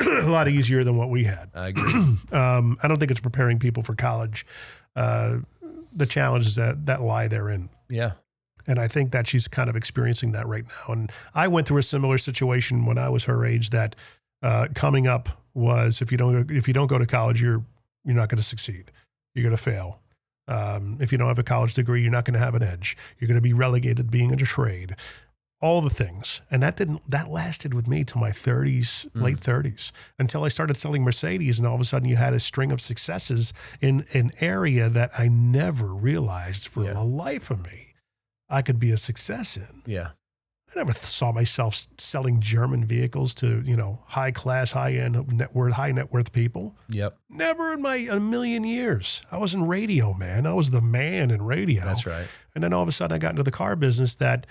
A lot easier than what we had. I agree. I don't think it's preparing people for college. The challenges that lie therein. Yeah. And I think that she's kind of experiencing that right now. And I went through a similar situation when I was her age, that coming up was, if you don't go to college, you're not going to succeed. You're going to fail. If you don't have a college degree, you're not going to have an edge. You're going to be relegated to being in a trade. All the things. And that lasted with me till my 30s, late 30s, until I started selling Mercedes. And all of a sudden you had a string of successes in an area that I never realized for the life of me I could be a success in. Yeah. I never saw myself selling German vehicles to, high class, high net worth people. Yep. Never in a million years. I was in radio, man. I was the man in radio. That's right. And then all of a sudden I got into the car business that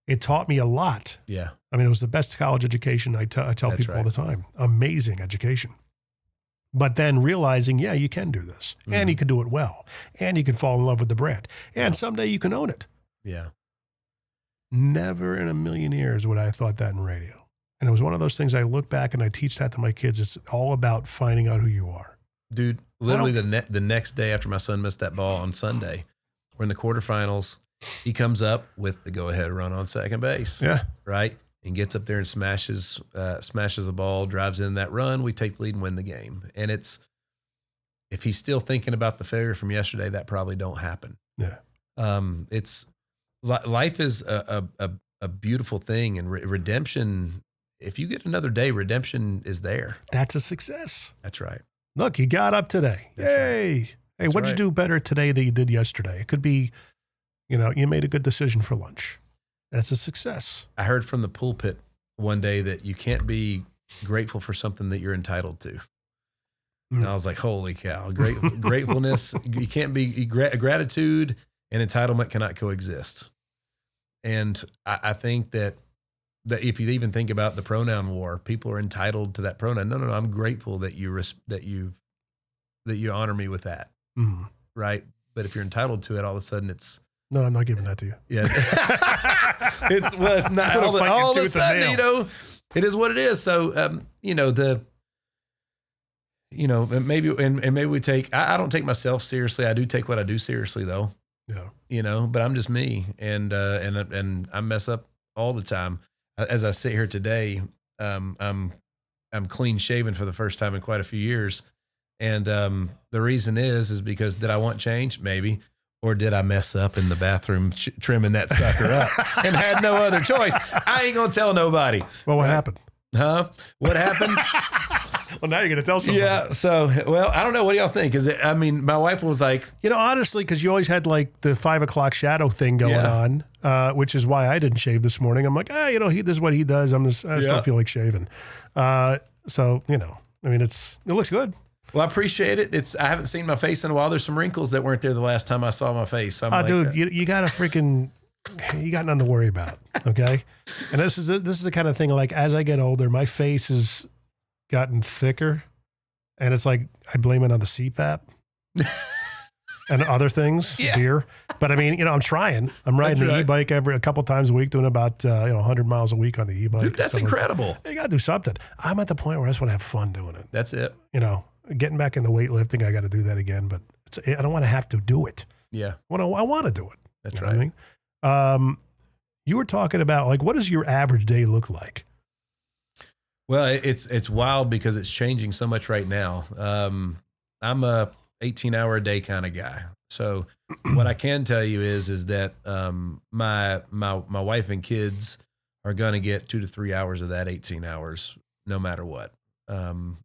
it taught me a lot. Yeah. I mean, it was the best college education. I tell people all the time. Amazing education. But then realizing, you can do this. Mm-hmm. And you can do it well. And you can fall in love with the brand. And someday you can own it. Yeah. Never in a million years would I have thought that in radio. And it was one of those things I look back and I teach that to my kids. It's all about finding out who you are. Dude, literally the next day after my son missed that ball on Sunday, we're in the quarterfinals. He comes up with the go-ahead run on second base. Yeah. Right? And gets up there and smashes the ball, drives in that run. We take the lead and win the game. And if he's still thinking about the failure from yesterday, that probably don't happen. Yeah. Life is a beautiful thing, and redemption. If you get another day, redemption is there. That's a success. That's right. Look, you got up today. That's Yay. Right. Hey, what'd you do better today than you did yesterday? It could be, you made a good decision for lunch. That's a success. I heard from the pulpit one day that you can't be grateful for something that you're entitled to. And I was like, holy cow, gratefulness. You can't be gratitude and entitlement cannot coexist. And I think that if you even think about the pronoun war, people are entitled to that pronoun. No, I'm grateful that you honor me with that. Mm-hmm. Right. But if you're entitled to it, all of a sudden it's, no, I'm not giving that to you. Yeah. it's not all of a sudden, it is what it is. So, maybe we take, I don't take myself seriously. I do take what I do seriously though. Yeah. But I'm just me and I mess up all the time. As I sit here today, I'm clean shaven for the first time in quite a few years. And, the reason is because did I want change? Maybe. Or did I mess up in the bathroom trimming that sucker up and had no other choice? I ain't going to tell nobody. Well, what happened? Huh? What happened? Well, now you're going to tell somebody. Yeah. So, I don't know. What do y'all think? My wife was like, honestly, because you always had like the 5 o'clock shadow thing going on, which is why I didn't shave this morning. I'm like, this is what he does. I just don't feel like shaving. It looks good. Well, I appreciate it. I haven't seen my face in a while. There's some wrinkles that weren't there the last time I saw my face. So dude, you got you got nothing to worry about. Okay. And this is the kind of thing, like, as I get older, my face has gotten thicker and it's like, I blame it on the CPAP. and other things, beer. But I mean, I'm trying. I'm riding the e-bike a couple times a week, doing about 100 miles a week on the e-bike. Dude, that's incredible. You got to do something. I'm at the point where I just want to have fun doing it. That's it. Getting back into weightlifting, I got to do that again, but I don't want to have to do it. Yeah. I want to do it. That's right. What I mean? You were talking about, like, what does your average day look like? Well, it's wild because it's changing so much right now. I'm a 18-hour a day kind of guy. So what I can tell you is that my wife and kids are going to get 2 to 3 hours of that 18 hours, no matter what. We'll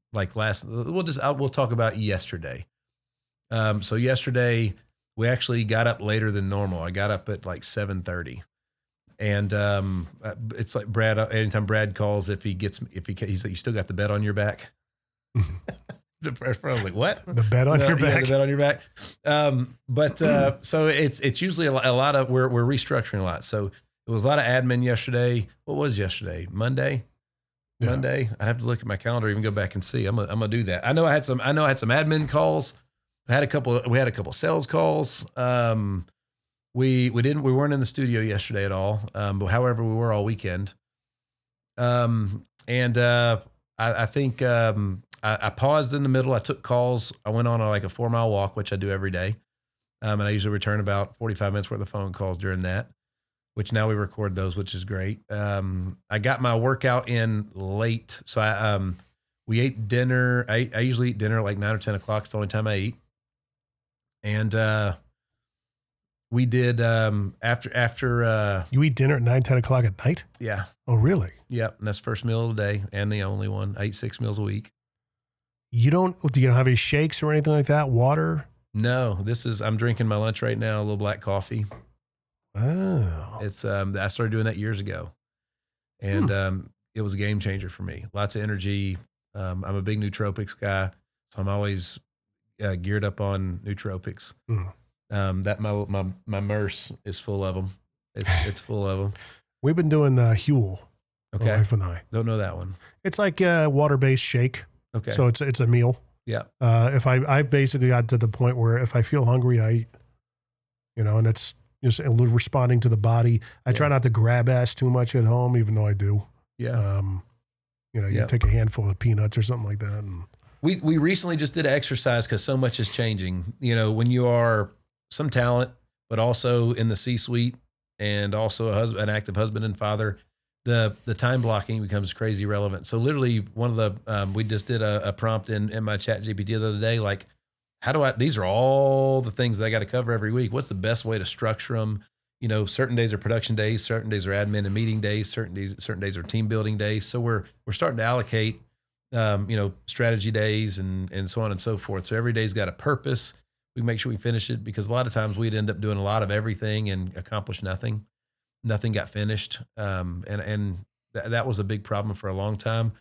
talk about yesterday. So yesterday we actually got up later than normal. I got up at like 7:30. And it's like Brad. Anytime Brad calls, he's like, "You still got the bed on your back?" I was like, "What? The bed on your back? Yeah, the bed on your back." So it's usually a lot of we're restructuring a lot. So it was a lot of admin yesterday. What was yesterday? Monday. Yeah. Monday. I have to look at my calendar, even go back and see. I'm gonna do that. I know I had some admin calls. We had a couple sales calls. We weren't in the studio yesterday at all. But however, we were all weekend. I think I paused in the middle. I took calls. I went on like a 4-mile walk, which I do every day. And I usually return about 45 minutes worth of phone calls during that, which now we record those, which is great. I got my workout in late. So we ate dinner. I usually eat dinner at like 9 or 10 o'clock. It's the only time I eat. And, we did after you eat dinner at 9, 10 o'clock at night? Yeah. Oh, really? Yep. And that's first meal of the day and the only one. I eat 6 meals a week. Do you don't have any shakes or anything like that? Water? No, I'm drinking my lunch right now, a little black coffee. Oh. It's I started doing that years ago. And it was a game changer for me. Lots of energy. I'm a big nootropics guy, so I'm always geared up on nootropics. That my MERS is full of them. It's full of them. We've been doing Huel. Okay. My wife and I. Don't know that one. It's like a water-based shake. Okay. So it's a meal. Yeah. If I basically got to the point where if I feel hungry, I eat, and it's just responding to the body. I try not to grab ass too much at home, even though I do. Yeah. You take a handful of peanuts or something like that. And we recently just did an exercise because so much is changing. When you are some talent, but also in the C-suite and also an active husband and father, the time blocking becomes crazy relevant. So literally one of the, we just did a prompt in my chat GPT the other day, like, these are all the things that I got to cover every week. What's the best way to structure them? Certain days are production days, certain days are admin and meeting days, certain days are team building days. So we're starting to allocate, strategy days and so on and so forth. So every day's got a purpose. We make sure we finish it, because a lot of times we'd end up doing a lot of everything and accomplish nothing. Nothing got finished. That was a big problem for a long time.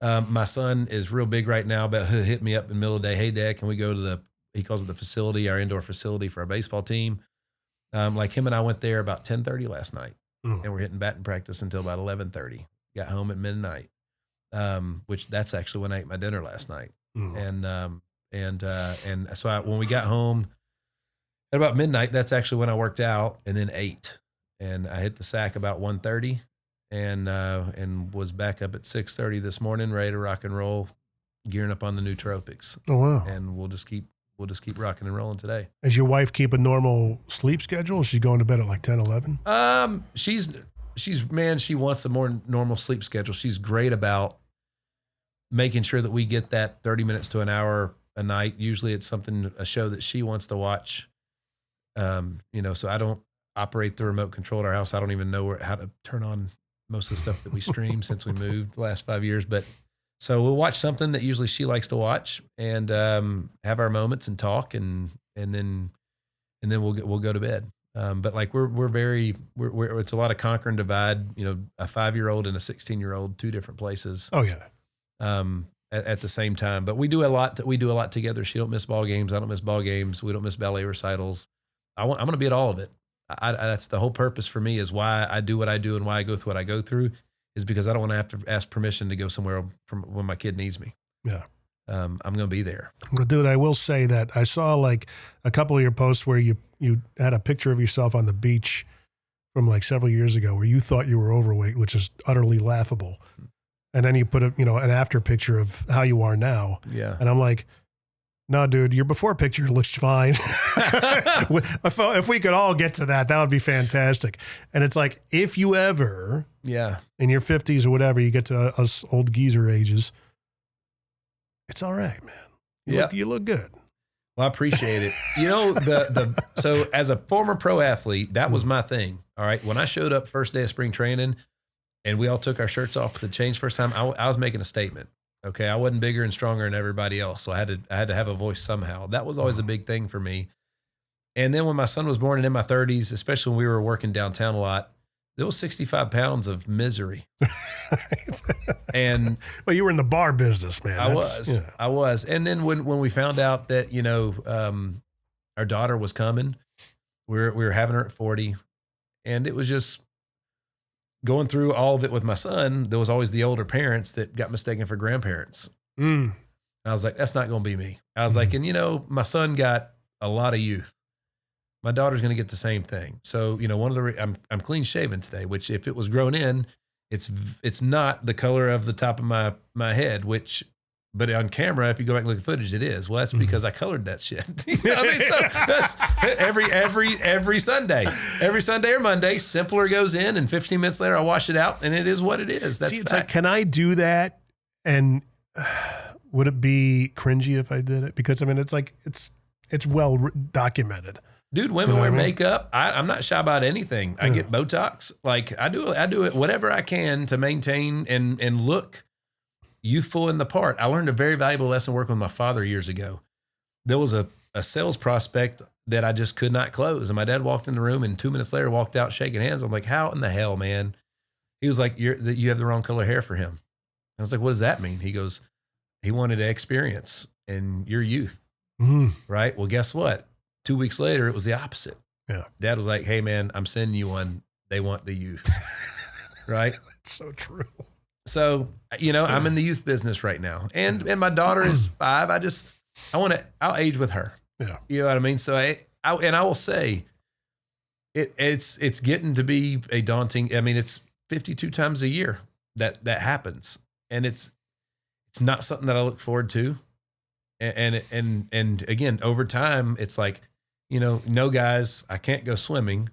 My son is real big right now, but he'll hit me up in the middle of the day. Hey, Dad, can we go to he calls it the facility, our indoor facility for our baseball team. Like him and I went there about 10:30 last night, and we're hitting batting practice until about 11:30. Got home at midnight, which that's actually when I ate my dinner last night. And so when we got home at about midnight, that's actually when I worked out, and then ate. And I hit the sack about 1:30 and was back up at 6:30 this morning, ready to rock and roll, gearing up on the nootropics. Oh, wow. And we'll just keep rocking and rolling today. Does your wife keep a normal sleep schedule? Is she going to bed at like 10, 11? She wants a more normal sleep schedule. She's great about making sure that we get that 30 minutes to an hour a night. Usually it's a show that she wants to watch. So I don't operate the remote control at our house. I don't even know how to turn on most of the stuff that we stream since we moved the last 5 years. But so we'll watch something that usually she likes to watch and have our moments and talk and then we'll go to bed. But like we're it's a lot of conquer and divide. A 5-year-old and a 16-year-old, 2 different places. Oh yeah. At the same time, but we do a lot together. She don't miss ball games. I don't miss ball games. We don't miss ballet recitals. I'm going to be at all of it. That's the whole purpose for me, is why I do what I do and why I go through what I go through, is because I don't want to have to ask permission to go somewhere from when my kid needs me. Yeah. I'm going to be there. Well, dude, I will say that I saw like a couple of your posts where you had a picture of yourself on the beach from like several years ago where you thought you were overweight, which is utterly laughable. And then you put an after picture of how you are now. Yeah. And I'm like, no, dude, your before picture looks fine. If we could all get to that, that would be fantastic. And it's like, if you ever, in your 50s or whatever, you get to us old geezer ages, it's all right, man. You look good. Well, I appreciate it. So as a former pro athlete, that was my thing. All right. When I showed up first day of spring training and we all took our shirts off to change first time, I was making a statement. Okay. I wasn't bigger and stronger than everybody else. So I had to have a voice somehow. That was always a big thing for me. And then when my son was born and in my 30s, especially when we were working downtown a lot, there was 65 pounds of misery. And well, you were in the bar business, man. I was. And then when we found out that, our daughter was coming, we were having her at 40, and it was just going through all of it with my son. There was always the older parents that got mistaken for grandparents. I was like, that's not going to be me. I was like, and my son got a lot of youth. My daughter's going to get the same thing. So, I'm clean shaven today, which if it was grown in, it's not the color of the top of my head, but on camera, if you go back and look at footage, it is. Well, that's because I colored that shit. So that's every Sunday or Monday, Simpler goes in and 15 minutes later I wash it out and it is what it is. That's it's like, can I do that? And would it be cringy if I did it? Because it's like, it's well documented. Dude, women wear makeup. I'm not shy about anything. I get Botox. Like I do it whatever I can to maintain and look youthful in the part. I learned a very valuable lesson working with my father years ago. There was a sales prospect that I just could not close. And my dad walked in the room and 2 minutes later walked out shaking hands. I'm like, how in the hell, man? He was like, you have the wrong color hair for him. I was like, what does that mean? He goes, he wanted experience in your youth. Right? Well, guess what? 2 weeks later, it was the opposite. Yeah. Dad was like, hey, man, I'm sending you one. They want the youth. Right? It's so true. So, I'm in the youth business right now. And my daughter is 5. I'll age with her. Yeah. You know what I mean? So I will say it's getting to be a daunting, it's 52 times a year that happens. And it's not something that I look forward to. And again, over time, it's like, no guys, I can't go swimming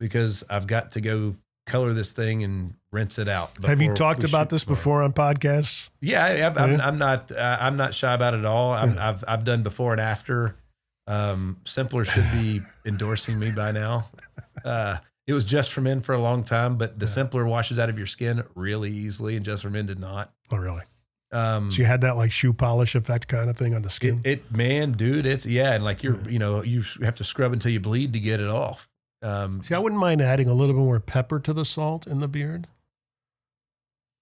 because I've got to go color this thing and rinse it out. Have you talked about this before on podcasts? Yeah, I'm not shy about it at all. I've done before and after. Simpler should be endorsing me by now. It was Just for Men for a long time, but the Simpler washes out of your skin really easily, and Just for Men did not. Oh, really? So you had that like shoe polish effect kind of thing on the skin? Man, dude, and like you have to scrub until you bleed to get it off. See, I wouldn't mind adding a little bit more pepper to the salt in the beard.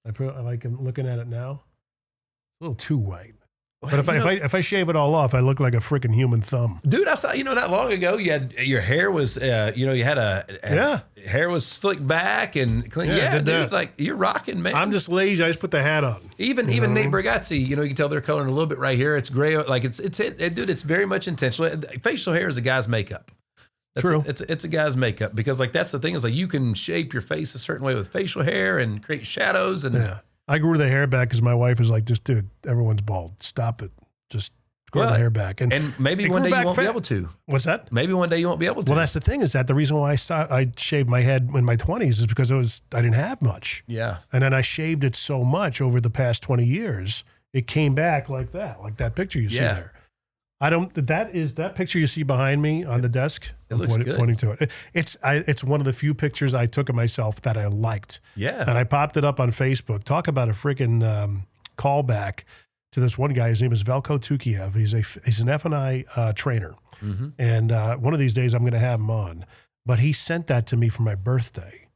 I'm looking at it now. It's a little too white. But if I shave it all off, I look like a freaking human thumb. Dude, I saw, not long ago, you had, your hair was, you had hair was slicked back and clean. Yeah, dude, like you're rocking, man. I'm just lazy. I just put the hat on. Even Nate Bargatze, you can tell they're coloring a little bit right here. It's gray. Like dude, it's very much intentional. Facial hair is a guy's makeup. True. It's a guy's makeup because like, that's the thing is like, you can shape your face a certain way with facial hair and create shadows and I grew the hair back because my wife is like, just dude, everyone's bald. Stop it. Just grow the hair back. And maybe one day you won't be able to. What's that? Maybe one day you won't be able to. Well, that's the thing is that the reason why I shaved my head in my 20s is because I didn't have much. Yeah. And then I shaved it so much over the past 20 years, it came back like that picture you see there. That picture you see behind me on the desk. It looks good. Pointing to it. It's one of the few pictures I took of myself that I liked. Yeah. And I popped it up on Facebook. Talk about a freaking callback to this one guy. His name is Velko Tukiev. He's an F&I trainer. Mm-hmm. And one of these days I'm going to have him on. But he sent that to me for my birthday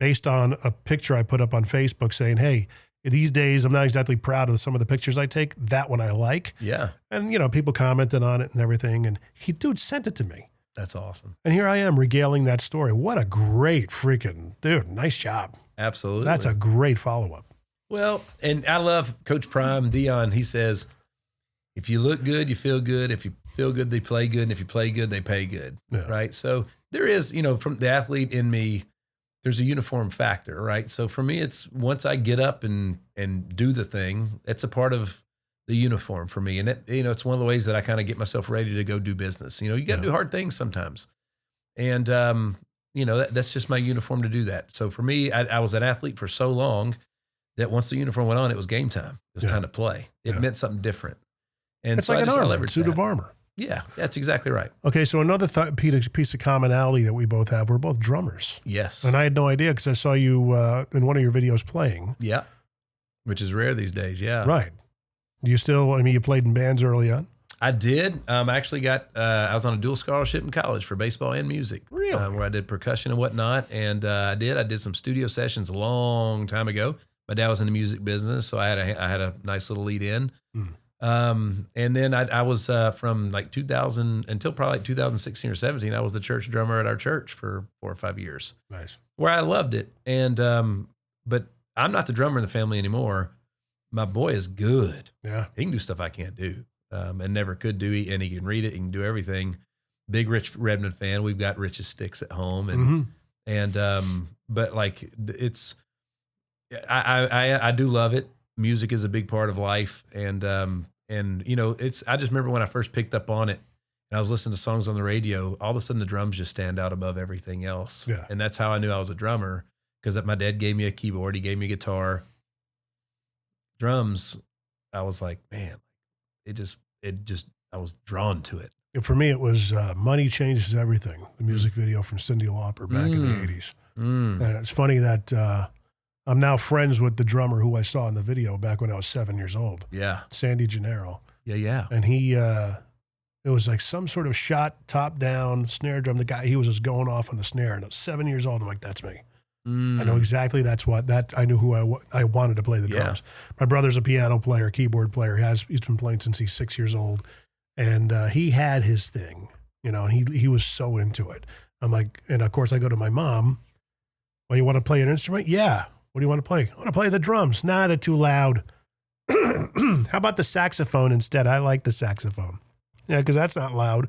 based on a picture I put up on Facebook saying, hey, these days, I'm not exactly proud of some of the pictures I take. That one I like. Yeah. And, people commented on it and everything. And dude sent it to me. That's awesome. And here I am regaling that story. What a great freaking dude. Nice job. Absolutely. That's a great follow-up. Well, and I love Coach Prime, Dion. He says, If you look good, you feel good. If you feel good, they play good. And if you play good, they pay good. Yeah. Right. So there is, from the athlete in me, there's a uniform factor, right? So for me, it's once I get up and do the thing, it's a part of the uniform for me. And it, it's one of the ways that I kind of get myself ready to go do business. You got to do hard things sometimes. And, that's just my uniform to do that. So for me, I was an athlete for so long that once the uniform went on, it was game time. It was time to play. It meant something different. And it's so like an armor, suit of armor. Yeah, that's exactly right. Okay, so another piece of commonality that we both have, we're both drummers. Yes. And I had no idea because I saw you in one of your videos playing. Yeah, which is rare these days, yeah. Right. You played in bands early on? I did. I actually I was on a dual scholarship in college for baseball and music. Really? Where I did percussion and whatnot. And I did some studio sessions a long time ago. My dad was in the music business, so I had a nice little lead in. And then I was from like 2000 until probably like 2016 or 17, I was the church drummer at our church for 4 or 5 years. Nice. Where I loved it. And but I'm not the drummer in the family anymore. My boy is good. Yeah. He can do stuff I can't do and never could do. And he can read it. He can do everything. Big Rich Redmond fan. We've got Rich's sticks at home. But like it's, I do love it. Music is a big part of life. And I just remember when I first picked up on it and I was listening to songs on the radio, all of a sudden the drums just stand out above everything else. Yeah. And that's how I knew I was a drummer, because my dad gave me a keyboard. He gave me a guitar. Drums, I was like, man, I was drawn to it. And for me, it was Money Changes Everything, the music video from Cyndi Lauper back in the 80s. And it's funny that I'm now friends with the drummer who I saw in the video back when I was 7 years old. Yeah. Sandy Gennaro. Yeah. And he, it was like some sort of shot, top down snare drum. The guy, he was just going off on the snare. And I was 7 years old. I'm like, that's me. I know exactly I knew who I wanted to play the drums. My brother's a piano player, keyboard player. He's been playing since he's 6 years old. And he had his thing, and he was so into it. I'm like, and of course I go to my mom, well, you want to play an instrument? Yeah. What do you want to play? I want to play the drums. Nah, they're too loud. How about the saxophone instead? I like the saxophone. Yeah, because that's not loud.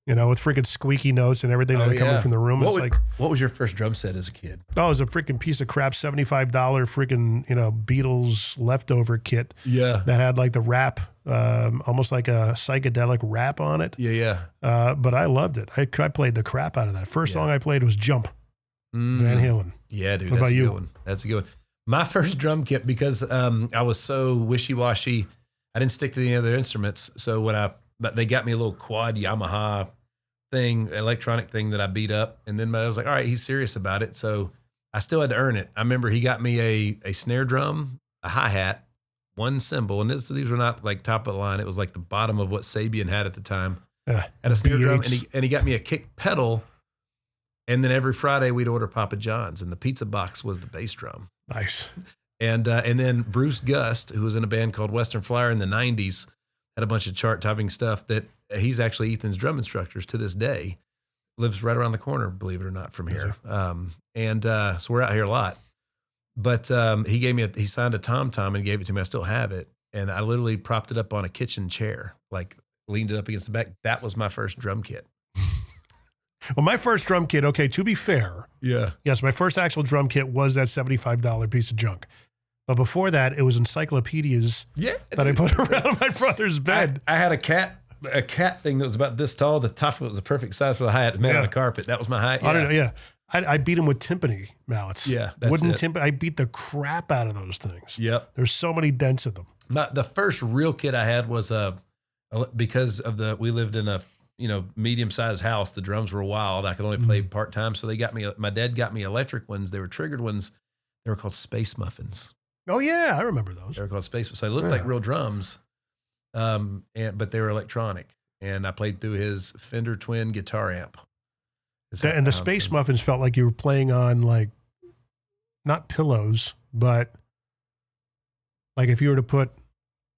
With freaking squeaky notes and everything that are coming from the room. What was your first drum set as a kid? Oh, it was a freaking piece of crap, $75 freaking, Beatles leftover kit. Yeah. That had like the rap, almost like a psychedelic rap on it. Yeah. But I loved it. I played the crap out of that. First song I played was Jump, Van Halen. Yeah, dude. What about you? Good one. That's a good one. My first drum kit, because I was so wishy-washy, I didn't stick to the other instruments. So but they got me a little quad Yamaha thing, electronic thing that I beat up. And then I was like, all right, he's serious about it. So I still had to earn it. I remember he got me a snare drum, a hi-hat, one cymbal. And these were not like top of the line. It was like the bottom of what Sabian had at the time. Had a snare drum, and he got me a kick pedal. And then every Friday we'd order Papa John's, and the pizza box was the bass drum. Nice. And then Bruce Gust, who was in a band called Western Flyer in the 90s, had a bunch of chart-topping stuff that he's actually Ethan's drum instructor to this day. Lives right around the corner, believe it or not, from here. So we're out here a lot. But he signed a tom-tom and gave it to me. I still have it. And I literally propped it up on a kitchen chair, like leaned it up against the back. That was my first drum kit. Well, my first drum kit, okay, to be fair. Yeah. Yes, my first actual drum kit was that $75 piece of junk. But before that, it was encyclopedias that I put around my brother's bed. I had a cat thing that was about this tall. The top of it was the perfect size for the hi-hat made on the carpet. That was my hi-hat. I don't know, yeah. I beat him with timpani mallets. Yeah, that's wooden it. timpani. I beat the crap out of those things. Yep. There's so many dents in them. The first real kit I had was because of we lived in a medium-sized house. The drums were wild. I could only play part-time, so my dad got me electric ones. They were triggered ones. They were called Space Muffins. Oh yeah, I remember those. They were called Space Muffins. So they looked like real drums, but they were electronic. And I played through his Fender Twin guitar amp. And the Space Muffins felt like you were playing on like, not pillows, but like if you were to put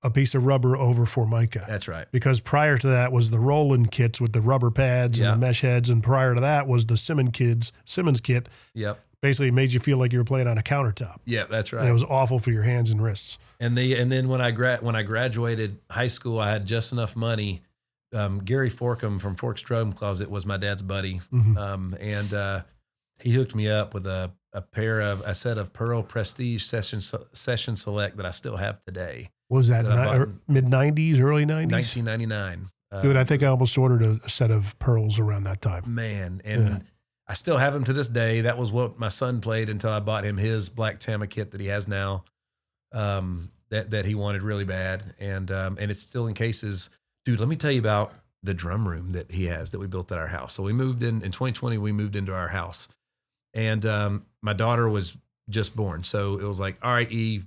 a piece of rubber over Formica. That's right. Because prior to that was the Roland kits with the rubber pads and the mesh heads. And prior to that was the Simmons kit. Yep. Basically, it made you feel like you were playing on a countertop. Yeah, that's right. And it was awful for your hands and wrists. And then when I graduated high school, I had just enough money. Gary Forkham from Forks Drum Closet was my dad's buddy, and he hooked me up with a set of Pearl Prestige Session Select that I still have today. Was that mid 90s, early 90s? 1999. Dude, I think I almost ordered a set of Pearls around that time. Man, and I still have them to this day. That was what my son played until I bought him his Black Tama kit that he has now, that he wanted really bad, and it's still in cases. Dude, let me tell you about the drum room that he has that we built at our house. So we moved in 2020. We moved into our house, and my daughter was just born. So it was like, all right, E,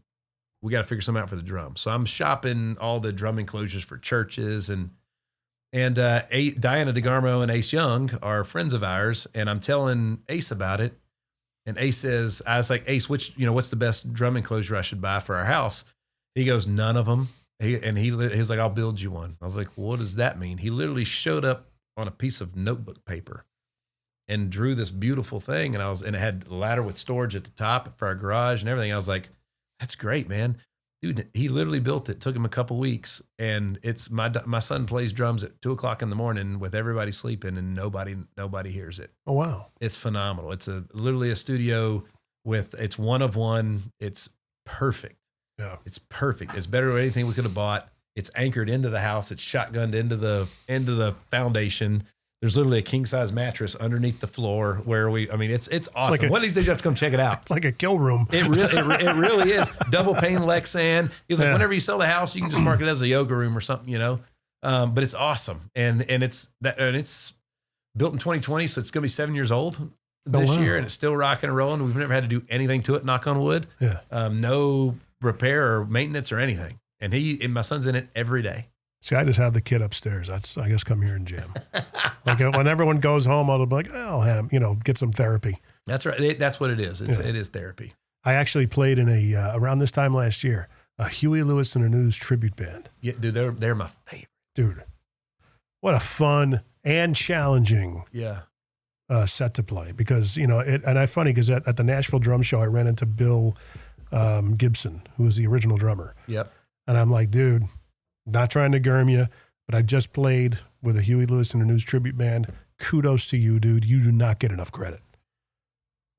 we got to figure something out for the drum. So I'm shopping all the drum enclosures for churches, and Diana DeGarmo and Ace Young are friends of ours, and I'm telling Ace about it. And Ace says, I was like, Ace, what's the best drum enclosure I should buy for our house? He goes, none of them. He was like, I'll build you one. I was like, well, what does that mean? He literally showed up on a piece of notebook paper and drew this beautiful thing. And it had a ladder with storage at the top for our garage and everything. I was like, that's great, man. Dude, he literally built it. Took him a couple weeks, and it's my son plays drums at 2:00 in the morning with everybody sleeping, and nobody hears it. Oh wow, it's phenomenal. It's literally a studio it's one of one. It's perfect. Yeah, it's perfect. It's better than anything we could have bought. It's anchored into the house. It's shotgunned into the foundation. There's literally a king size mattress underneath the floor it's awesome. One of these days you have to come check it out. It's like a kill room. It really is. Double pane Lexan. He was like, whenever you sell the house, you can just mark it as a yoga room or something, but it's awesome. And it's built in 2020. So it's going to be 7 years old this year, and it's still rocking and rolling. We've never had to do anything to it. Knock on wood. Yeah. No repair or maintenance or anything. And my son's in it every day. See, I just have the kid upstairs. I guess come here and jam. Like when everyone goes home, I'll be like, I'll have him, get some therapy. That's right. That's what it is. It is therapy. I actually played in around this time last year, a Huey Lewis and the News tribute band. Yeah, dude, they're my favorite. Dude, what a fun and challenging set to play because, funny because at the Nashville Drum Show, I ran into Bill Gibson, who was the original drummer. Yep. And I'm like, dude, not trying to gurm you, but I just played with a Huey Lewis and the News tribute band. Kudos to you, dude. You do not get enough credit.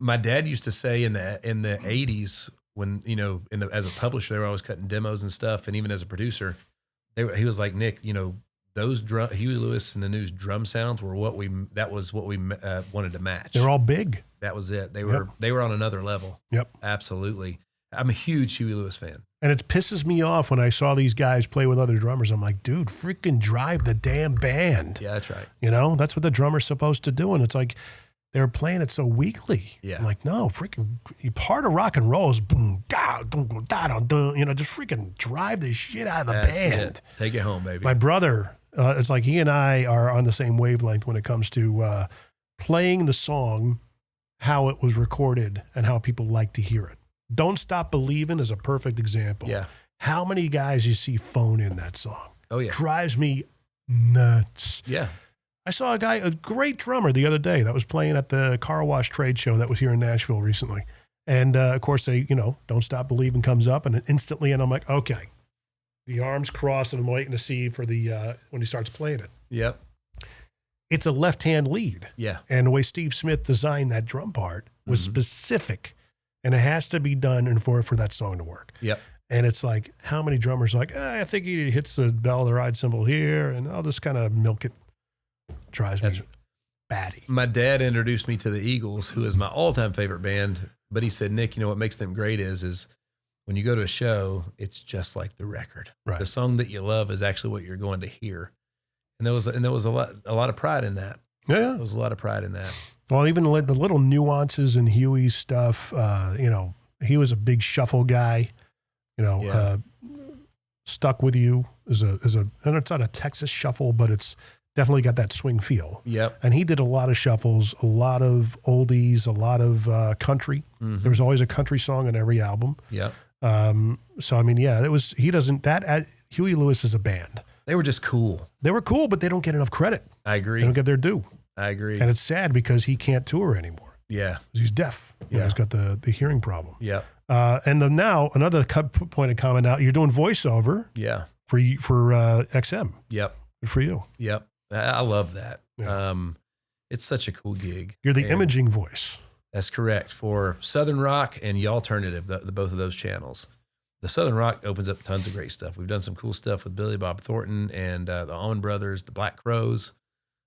My dad used to say in the 80s when, as a publisher, they were always cutting demos and stuff. And even as a producer, he was like, Nick, those Huey Lewis and the News drum sounds were what we wanted to match. They're all big. That was it. They were on another level. Yep. Absolutely. I'm a huge Huey Lewis fan. And it pisses me off when I saw these guys play with other drummers. I'm like, dude, freaking drive the damn band. Yeah, that's right. That's what the drummer's supposed to do. And it's like, they were playing it so weakly. Yeah. I'm like, no, freaking part of rock and roll is boom, da, dum, da, dum, dum, just freaking drive the shit out of the band. It. Take it home, baby. My brother, it's like he and I are on the same wavelength when it comes to playing the song, how it was recorded, and how people like to hear it. Don't Stop Believin' is a perfect example. Yeah. How many guys you see phone in that song? Oh, yeah. Drives me nuts. Yeah. I saw a great drummer the other day that was playing at the car wash trade show that was here in Nashville recently. And, of course, they, Don't Stop Believin' comes up and instantly, and I'm like, okay. The arms crossed and I'm waiting to see for when he starts playing it. Yep. It's a left-hand lead. Yeah. And the way Steve Smith designed that drum part was specific. And it has to be done in order for that song to work. Yep. And it's like, how many drummers are like, I think he hits the bell of the ride cymbal here, and I'll just kind of milk it. Drives me batty. My dad introduced me to the Eagles, who is my all-time favorite band. But he said, Nick, what makes them great is when you go to a show, it's just like the record. Right. The song that you love is actually what you're going to hear. And there was a lot of pride in that. Yeah. There was a lot of pride in that. Well, even the little nuances in Huey's stuff, he was a big shuffle guy, Stuck With You and it's not a Texas shuffle, but it's definitely got that swing feel. Yep. And he did a lot of shuffles, a lot of oldies, a lot of country. Mm-hmm. There was always a country song on every album. Yep. Huey Lewis is a band. They were just cool. They were cool, but they don't get enough credit. I agree. They don't get their due. I agree. And it's sad because he can't tour anymore. Yeah. He's deaf. Yeah. He's got the hearing problem. Yep. And then now another point of comment out. You're doing voiceover. Yeah. For XM. Yep. Good for you. Yep. I love that. Yeah. It's such a cool gig. You're the imaging voice. That's correct for Southern Rock and the Alternative, the both of those channels. The Southern Rock opens up tons of great stuff. We've done some cool stuff with Billy Bob Thornton and the Allman Brothers, the Black Crowes.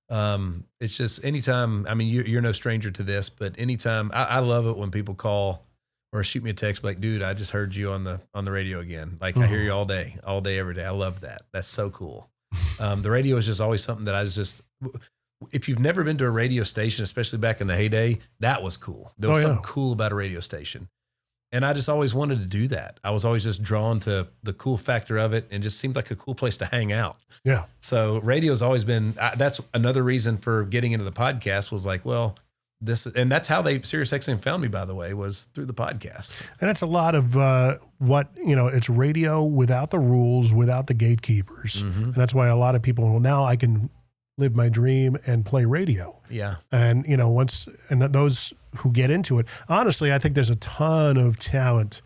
It's just anytime, I mean, you're no stranger to this, but anytime, I love it when people call or shoot me a text like, dude, I just heard you on the radio again. Like I hear you all day, every day. I love that. That's so cool. The radio is just always something that if you've never been to a radio station, especially back in the heyday, that was cool. There was something cool about a radio station. And I just always wanted to do that. I was always just drawn to the cool factor of it and just seemed like a cool place to hang out. Yeah. So radio's always been, that's another reason for getting into the podcast was like, well, and that's how SiriusXM found me, by the way, was through the podcast. And that's a lot of it's radio without the rules, without the gatekeepers. Mm-hmm. And that's why a lot of people, well, now I can live my dream and play radio. Yeah. And, those who get into it, honestly, I think there's a ton of talent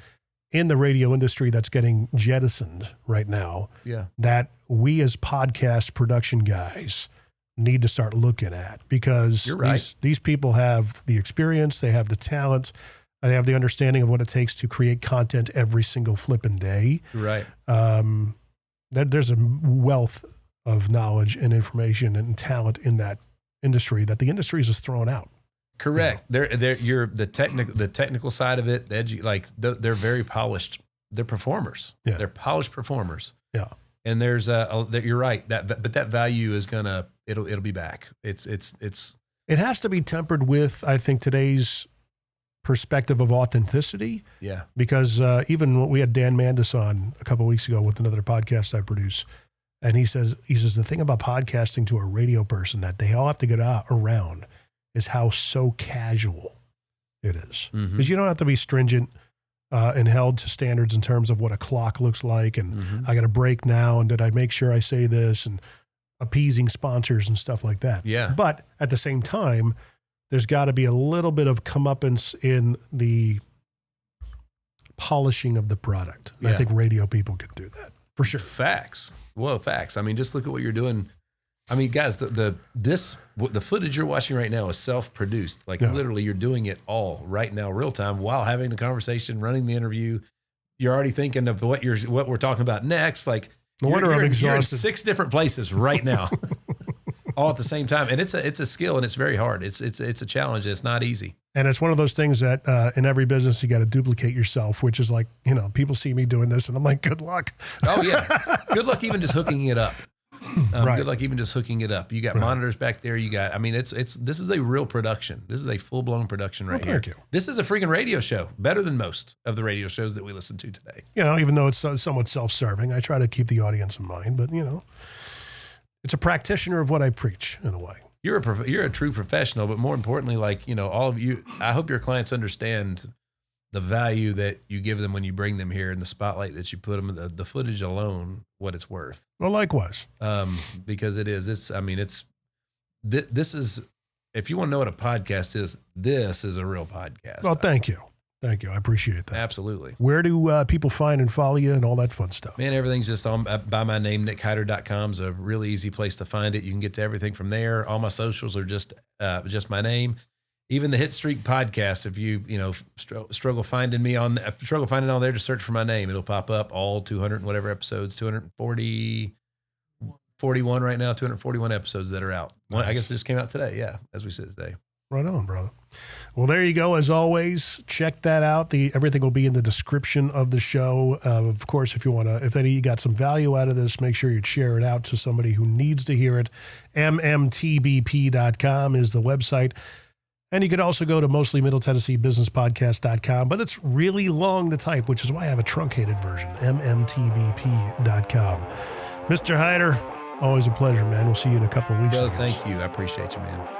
in the radio industry that's getting jettisoned right now. Yeah. That we as podcast production guys need to start looking at, because You're right. these people have the experience, they have the talent, they have the understanding of what it takes to create content every single flipping day. Right. There's a wealth of knowledge and information and talent in that industry that the industry is just throwing out. Correct. You're the technical side of it. They're very polished. They're performers. Yeah. They're polished performers. Yeah. And there's you're right. But that value is it'll be back. It has to be tempered with, I think, today's perspective of authenticity. Yeah. Because even when we had Dan Mandis on a couple of weeks ago with another podcast I produce, and he says the thing about podcasting to a radio person that they all have to get around is how so casual it is. Because you don't have to be stringent and held to standards in terms of what a clock looks like, and I got a break now, and did I make sure I say this, and appeasing sponsors and stuff like that. Yeah. But at the same time, there's got to be a little bit of comeuppance in the polishing of the product. Yeah. I think radio people can do that for sure. Facts. Well, facts. I mean, just look at what you're doing. I mean, guys, the footage you're watching right now is self-produced. Like literally, you're doing it all right now, real time, while having the conversation, running the interview. You're already thinking of what we're talking about next. Like, no wonder I'm exhausted. You're in 6 different places right now, all at the same time, and it's a skill, and it's very hard. It's a challenge. It's not easy. And it's one of those things that in every business you got to duplicate yourself, which is like, people see me doing this, and I'm like, good luck. Oh yeah, good luck even just hooking it up. Right. Good luck even just hooking it up. You got monitors back there. You got, I mean, this is a real production. This is a full-blown production right here. Thank you. This is a freaking radio show, better than most of the radio shows that we listen to today. Even though it's somewhat self-serving, I try to keep the audience in mind, but it's a practitioner of what I preach in a way. You're a true professional, but more importantly, all of you, I hope your clients understand the value that you give them when you bring them here and the spotlight that you put them in, the footage alone, what it's worth. Well, likewise. Because this is, if you want to know what a podcast is, this is a real podcast. Well, thank you. Thank you. I appreciate that. Absolutely. Where do people find and follow you and all that fun stuff? Man, everything's just on by my name. NickHyder.com is a really easy place to find it. You can get to everything from there. All my socials are just my name. Even the Hit Streak podcast, if you struggle finding me on there, just search for my name. It'll pop up, all 200 and whatever episodes, 241 right now, 241 episodes that are out. Nice. I guess it just came out today. Yeah, as we said today. Right on, brother. Well, there you go. As always, check that out. Everything will be in the description of the show. Of course, if any of you got some value out of this, make sure you share it out to somebody who needs to hear it. mmtbp.com is the website. And you could also go to mostly Middle Tennessee businesspodcast.com, but it's really long to type, which is why I have a truncated version, mmtbp.com. Mr. Hyder, always a pleasure, man. We'll see you in a couple of weeks. Thank you. I appreciate you, man.